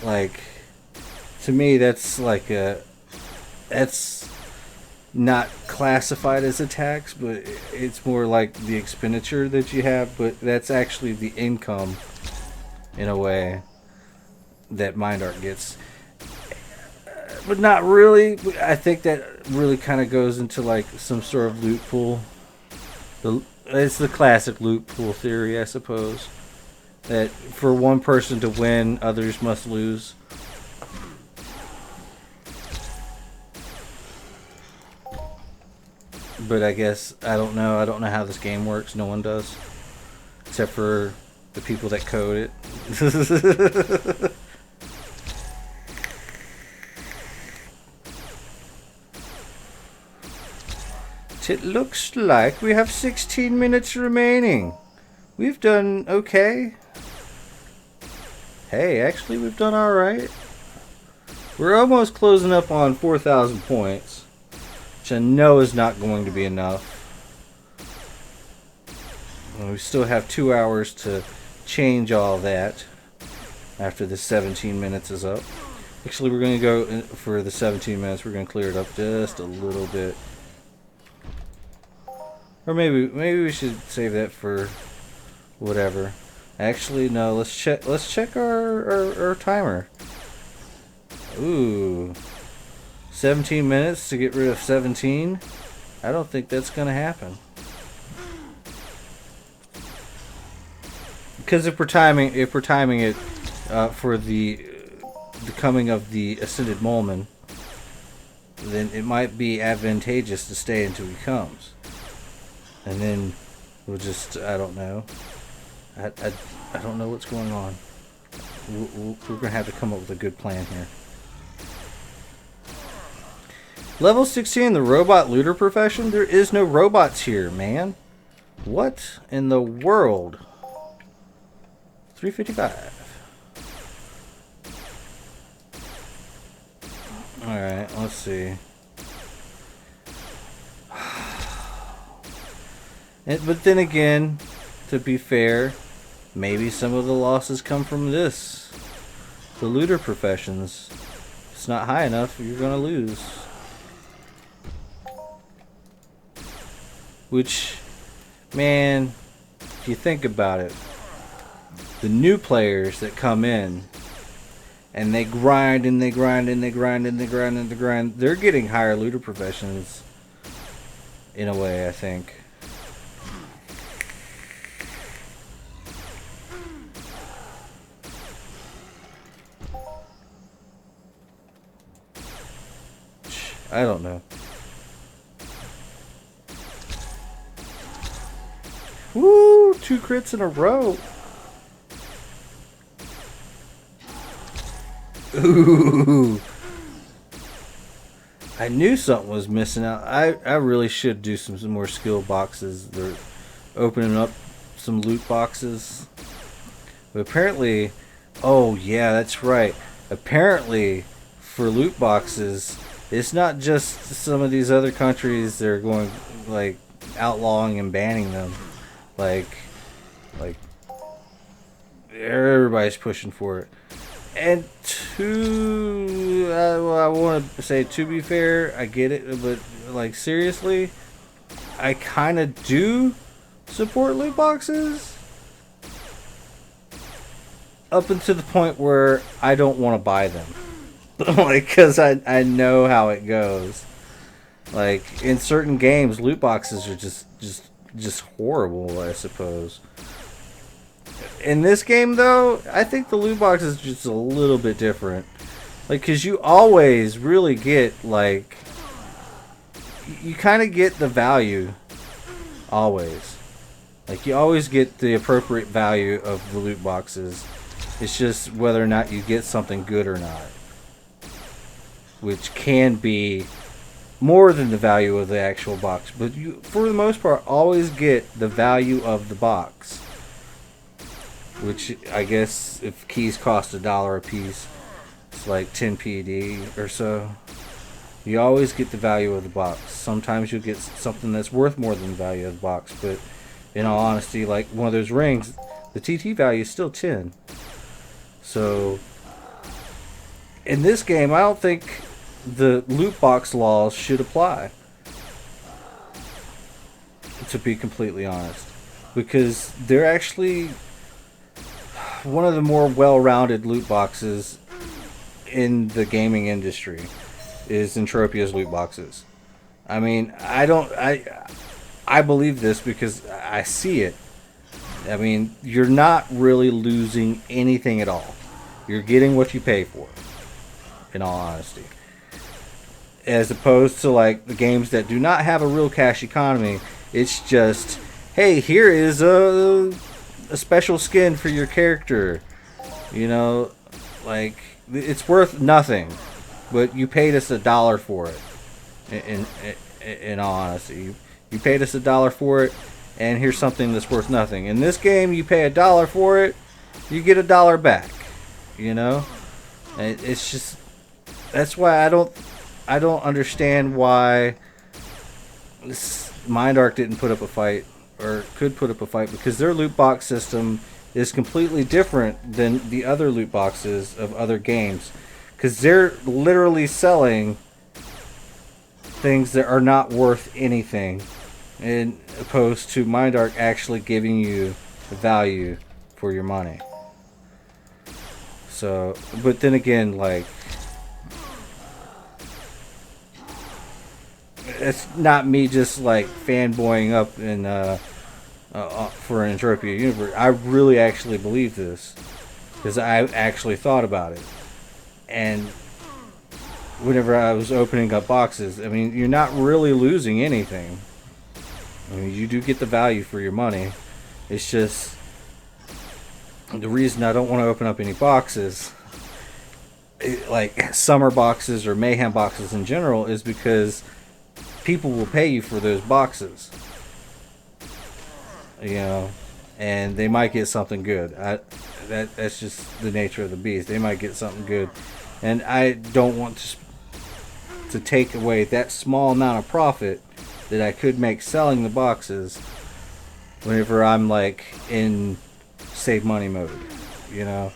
Like, to me, that's not classified as a tax, but it's more like the expenditure that you have, but that's actually the income, in a way, that MindArc gets. But not really. I think that really kind of goes into like some sort of loot pool. It's the classic loot pool theory, I suppose. That for one person to win, others must lose. But I guess, I don't know how this game works. No one does. Except for the people that code it. It looks like we have 16 minutes remaining. We've done okay. Hey, actually we've done alright. We're almost closing up on 4,000 points, which I know is not going to be enough. And we still have 2 hours to change all that after the 17 minutes is up. Actually, we're going to go for the 17 minutes. We're going to clear it up just a little bit. Or maybe we should save that for whatever. Actually, no. Let's check our timer. Ooh, 17 minutes to get rid of 17. I don't think that's gonna happen. Because if we're timing it for the coming of the ascended Mulmun, then it might be advantageous to stay until he comes. And then we'll just, I don't know. I don't know what's going on. We're going to have to come up with a good plan here. Level 16, the robot looter profession? There is no robots here, man. What in the world? 355. Alright, let's see. But then again, to be fair, maybe some of the losses come from this. The looter professions. If it's not high enough, you're going to lose. Which, man, if you think about it, the new players that come in and they grind and they grind and they grind and they grind and they grind, they're getting higher looter professions in a way, I think. I don't know. Woo! 2 crits in a row. Ooh. I knew something was missing out. I really should do some more skill boxes. They're opening up some loot boxes. But apparently, oh yeah, that's right. Apparently, for loot boxes, it's not just some of these other countries that are going, like, outlawing and banning them. Like everybody's pushing for it. And I want to say, to be fair, I get it, but like seriously, I kind of do support loot boxes up until the point where I don't want to buy them. Like, because I know how it goes. Like, in certain games, loot boxes are just horrible, I suppose. In this game, though, I think the loot box is just a little bit different. Like, because you always really get, like, you kind of get the value. Always. Like, you always get the appropriate value of the loot boxes. It's just whether or not you get something good or not. Which can be more than the value of the actual box. But you, for the most part, always get the value of the box. Which, I guess, if keys cost $1 a piece, it's like 10 PD or so. You always get the value of the box. Sometimes you'll get something that's worth more than the value of the box. But, in all honesty, like one of those rings, the TT value is still 10. So, in this game, I don't think the loot box laws should apply. To be completely honest. Because they're actually one of the more well-rounded loot boxes in the gaming industry is Entropia's loot boxes. I mean, I believe this because I see it. I mean, you're not really losing anything at all. You're getting what you pay for, in all honesty. As opposed to, like, the games that do not have a real cash economy, it's just, hey, here is a special skin for your character. You know, like, it's worth nothing, but you paid us $1 for it. In all honesty, you paid us $1 for it, and here's something that's worth nothing. In this game, you pay $1 for it, you get $1 back. You know, and it's just, that's why I don't understand why this Mind Arc didn't put up a fight or could put up a fight because their loot box system is completely different than the other loot boxes of other games. Because they're literally selling things that are not worth anything, in opposed to Mindark actually giving you the value for your money. So, but then again, like, it's not me just like fanboying up in for Entropia Universe. I really actually believe this because I actually thought about it. And whenever I was opening up boxes, I mean, you're not really losing anything. I mean, you do get the value for your money. It's just the reason I don't want to open up any boxes, like summer boxes or Mayhem boxes in general, is because people will pay you for those boxes. You know, and they might get something good. That's just the nature of the beast. They might get something good, and I don't want to take away that small amount of profit that I could make selling the boxes whenever I'm like in save money mode. You know,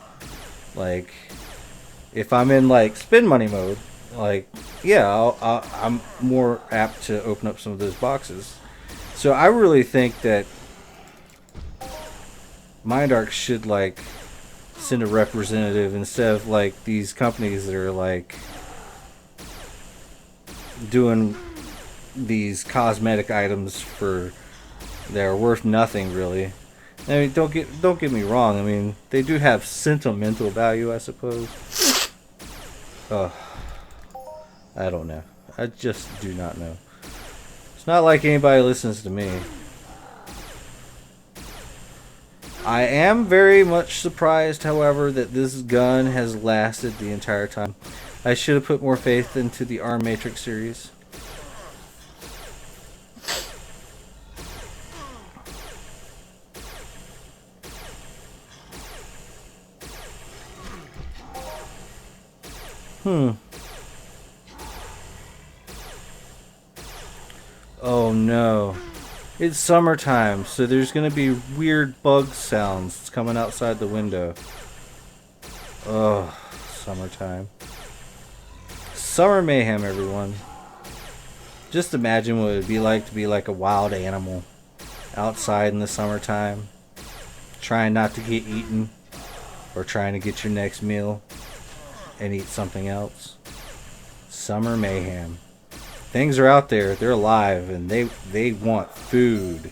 like if I'm in like spend money mode, like yeah, I'm more apt to open up some of those boxes. So I really think that Mindark should like send a representative instead of like these companies that are like doing these cosmetic items for that are worth nothing really. I mean, don't get me wrong. I mean, they do have sentimental value, I suppose. I don't know. I just do not know. It's not like anybody listens to me. I am very much surprised, however, that this gun has lasted the entire time. I should have put more faith into the ARM Matrix series. Oh no. It's summertime, so there's gonna be weird bug sounds coming outside the window. Oh, summertime. Summer mayhem, everyone. Just imagine what it would be like to be like a wild animal outside in the summertime, trying not to get eaten, or trying to get your next meal and eat something else. Summer mayhem. Things are out there, they're alive, and they want food.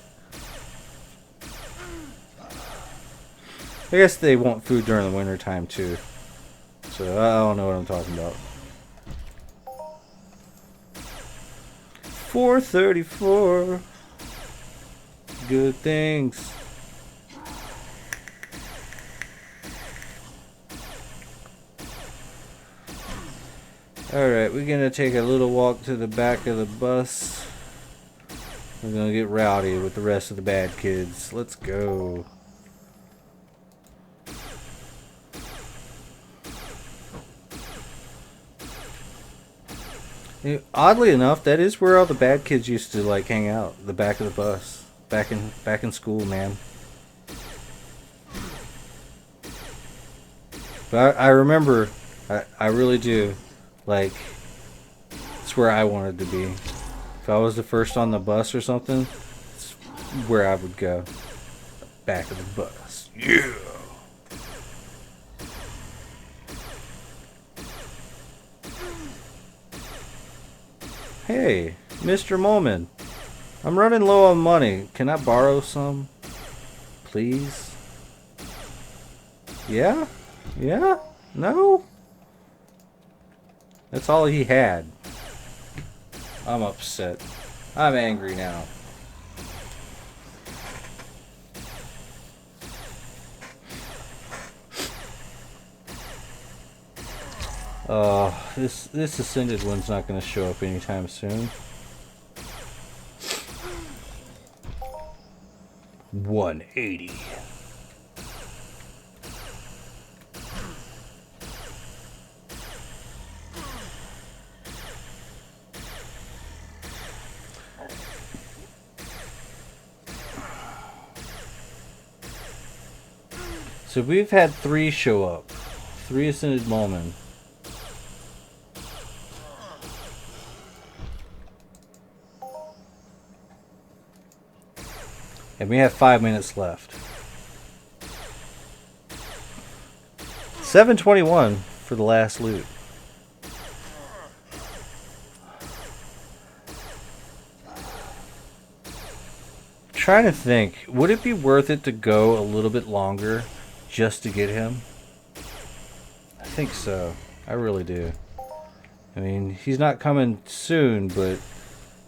I guess they want food during the winter time too. So I don't know what I'm talking about. 434. Good things. Alright, we're gonna take a little walk to the back of the bus. We're gonna get rowdy with the rest of the bad kids. Let's go. Oddly enough, that is where all the bad kids used to like hang out. The back of the bus. Back in school, man. But I remember, I really do. Like, it's where I wanted to be. If I was the first on the bus or something, it's where I would go. Back of the bus. Yeah! Hey, Mr. Mulmun. I'm running low on money. Can I borrow some? Please? Yeah? Yeah? No? That's all he had. I'm upset. I'm angry now. This Ascended one's not going to show up anytime soon. 180. So we've had 3 show up. 3 ascended Mulmun. And we have 5 minutes left. 7:21 for the last loot. Trying to think, would it be worth it to go a little bit longer just to get him? I think so. I really do. I mean, he's not coming soon, but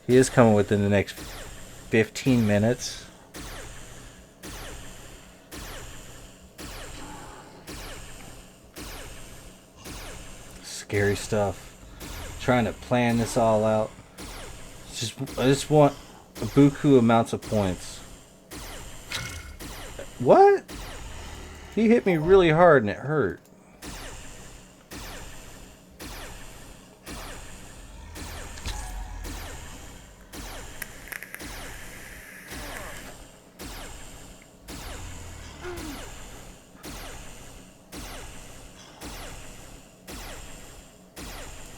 he is coming within the next 15 minutes. Scary stuff. Trying to plan this all out. I just want a buku amounts of points. What? He hit me really hard and it hurt.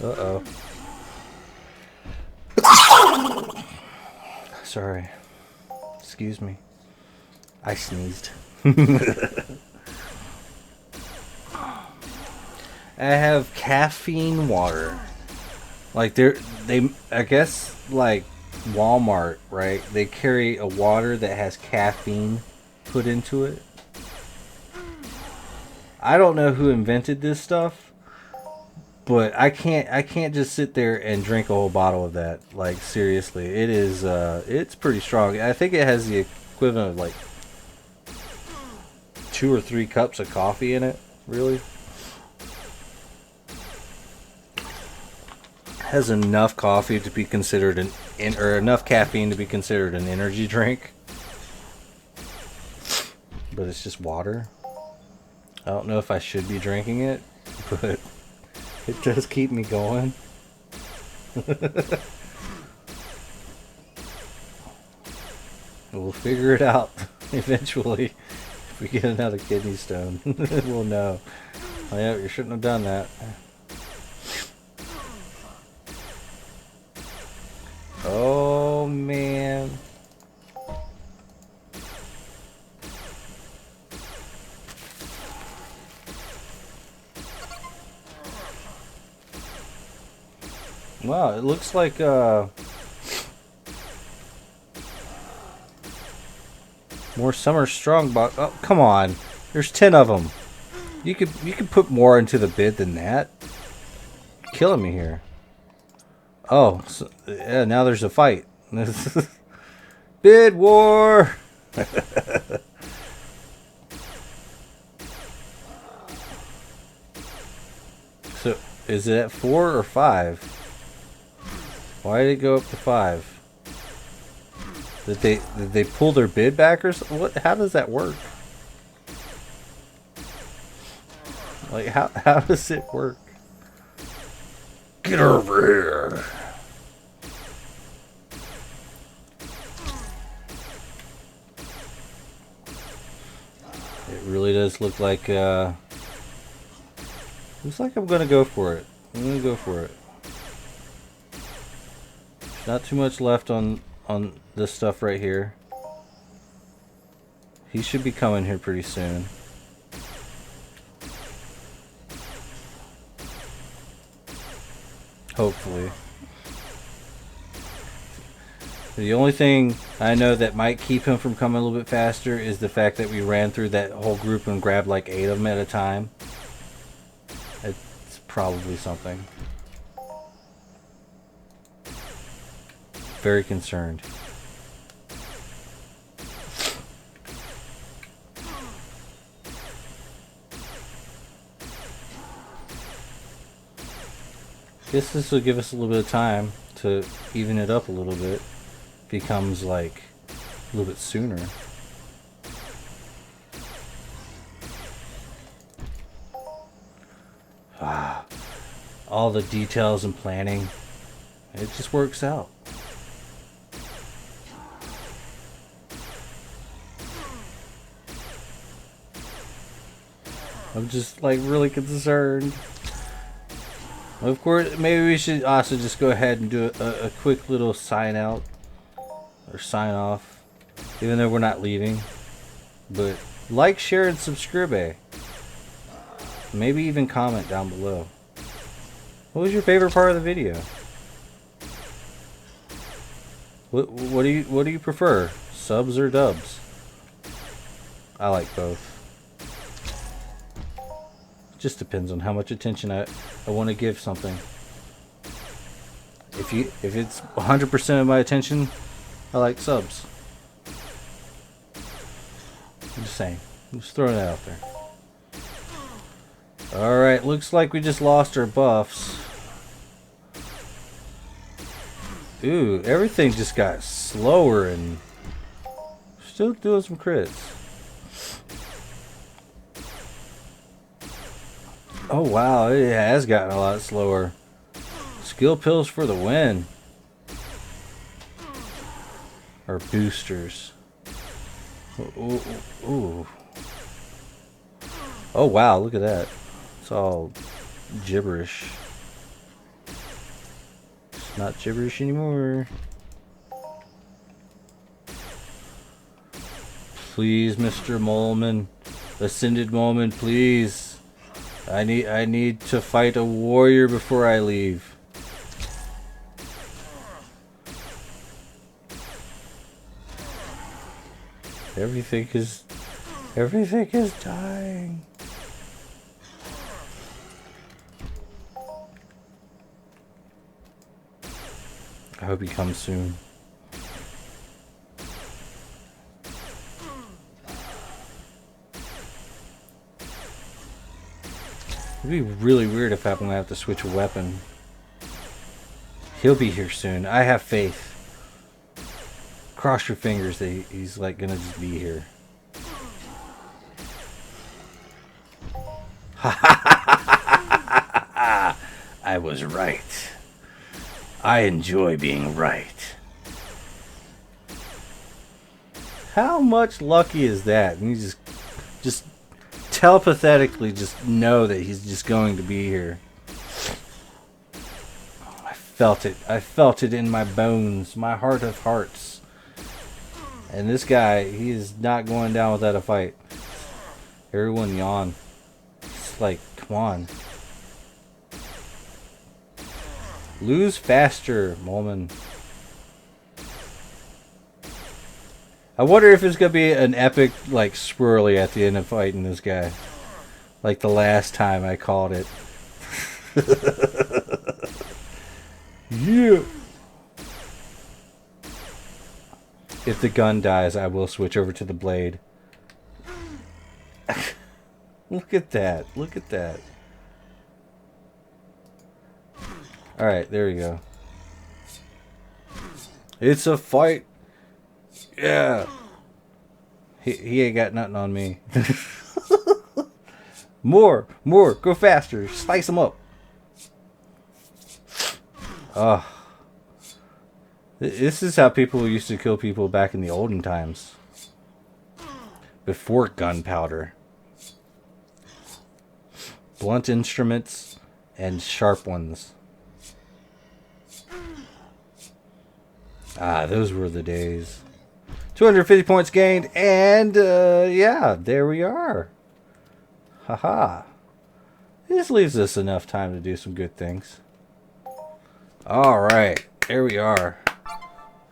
Uh-oh. Sorry. Excuse me. I sneezed. I have caffeine water. Like I guess like Walmart, right? They carry a water that has caffeine put into it. I don't know who invented this stuff, but I can't just sit there and drink a whole bottle of that. Like seriously, it is it's pretty strong. I think it has the equivalent of like 2 or 3 cups of coffee in it. Really, has enough coffee to be considered or enough caffeine to be considered an energy drink. But it's just water. I don't know if I should be drinking it, but it does keep me going. We'll figure it out eventually. If we get another kidney stone, we'll know. Oh, yeah, you shouldn't have done that. Oh, man. Wow, it looks like more summer strongbox. Oh, come on. There's 10 of them. You could put more into the bid than that. You're killing me here. Oh, so, yeah, now there's a fight. Bid war. So, is it at 4 or 5? Why did it go up to 5? Did they pull their bid back or something? What? How does that work? Like how does it work? Get over here. It really does look like looks like I'm gonna go for it. I'm gonna go for it. Not too much left on this stuff right here. He should be coming here pretty soon. Hopefully. The only thing I know that might keep him from coming a little bit faster is the fact that we ran through that whole group and grabbed like 8 of them at a time. It's probably something. Very concerned. Guess this will give us a little bit of time to even it up a little bit. If he comes like a little bit sooner. Ah, all the details and planning. It just works out. I'm just like really concerned. Of course, maybe we should also just go ahead and do a quick little sign out or sign off, even though we're not leaving. But like, share, and subscribe. Maybe even comment down below. What was your favorite part of the video? What do you prefer? Subs or dubs? I like both. Just depends on how much attention I want to give something. If it's 100% of my attention, I like subs. I'm just saying. I'm just throwing that out there. Alright, looks like we just lost our buffs. Ooh, everything just got slower and still doing some crits. Oh wow, it has gotten a lot slower. Skill pills for the win. Or boosters. Ooh, ooh. Oh wow, look at that. It's all gibberish. It's not gibberish anymore. Please, Mr. Mulmun. Ascended Mulmun, please. I need to fight a warrior before I leave. Everything is dying. I hope he comes soon. It'd be really weird if I'm gonna have to switch a weapon. He'll be here soon. I have faith. Cross your fingers that he's like gonna just be here. I was right. I enjoy being right. How much lucky is that? And you just telepathically just know that he's just going to be here. I felt it. I felt it in my bones, my heart of hearts. And this guy, he is not going down without a fight. Everyone yawn. It's like, come on. Lose faster, Mulmun. I wonder if it's gonna be an epic, like, swirly at the end of fighting this guy. Like the last time I called it. Yeah. If the gun dies, I will switch over to the blade. Look at that. Look at that. Alright, there we go. It's a fight. Yeah. He ain't got nothing on me. More. Go faster. Slice him up. This is how people used to kill people back in the olden times. Before gunpowder. Blunt instruments and sharp ones. Ah, those were the days. 250 points gained, and yeah, there we are. Haha. This leaves us enough time to do some good things. Alright, there we are.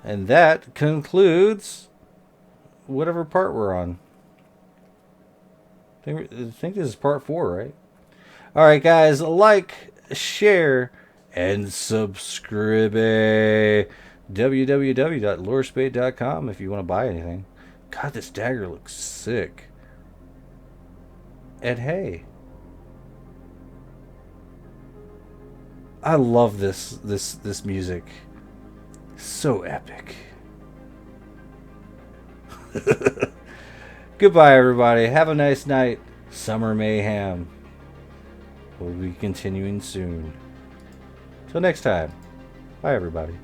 And that concludes whatever part we're on. I think this is part 4, right? Alright guys, like, share, and subscribe. www.lorespade.com if you want to buy anything. God, this dagger looks sick. And hey, I love this music. So epic. Goodbye everybody. Have a nice night. Summer Mayhem will be continuing soon. Till next time. Bye everybody.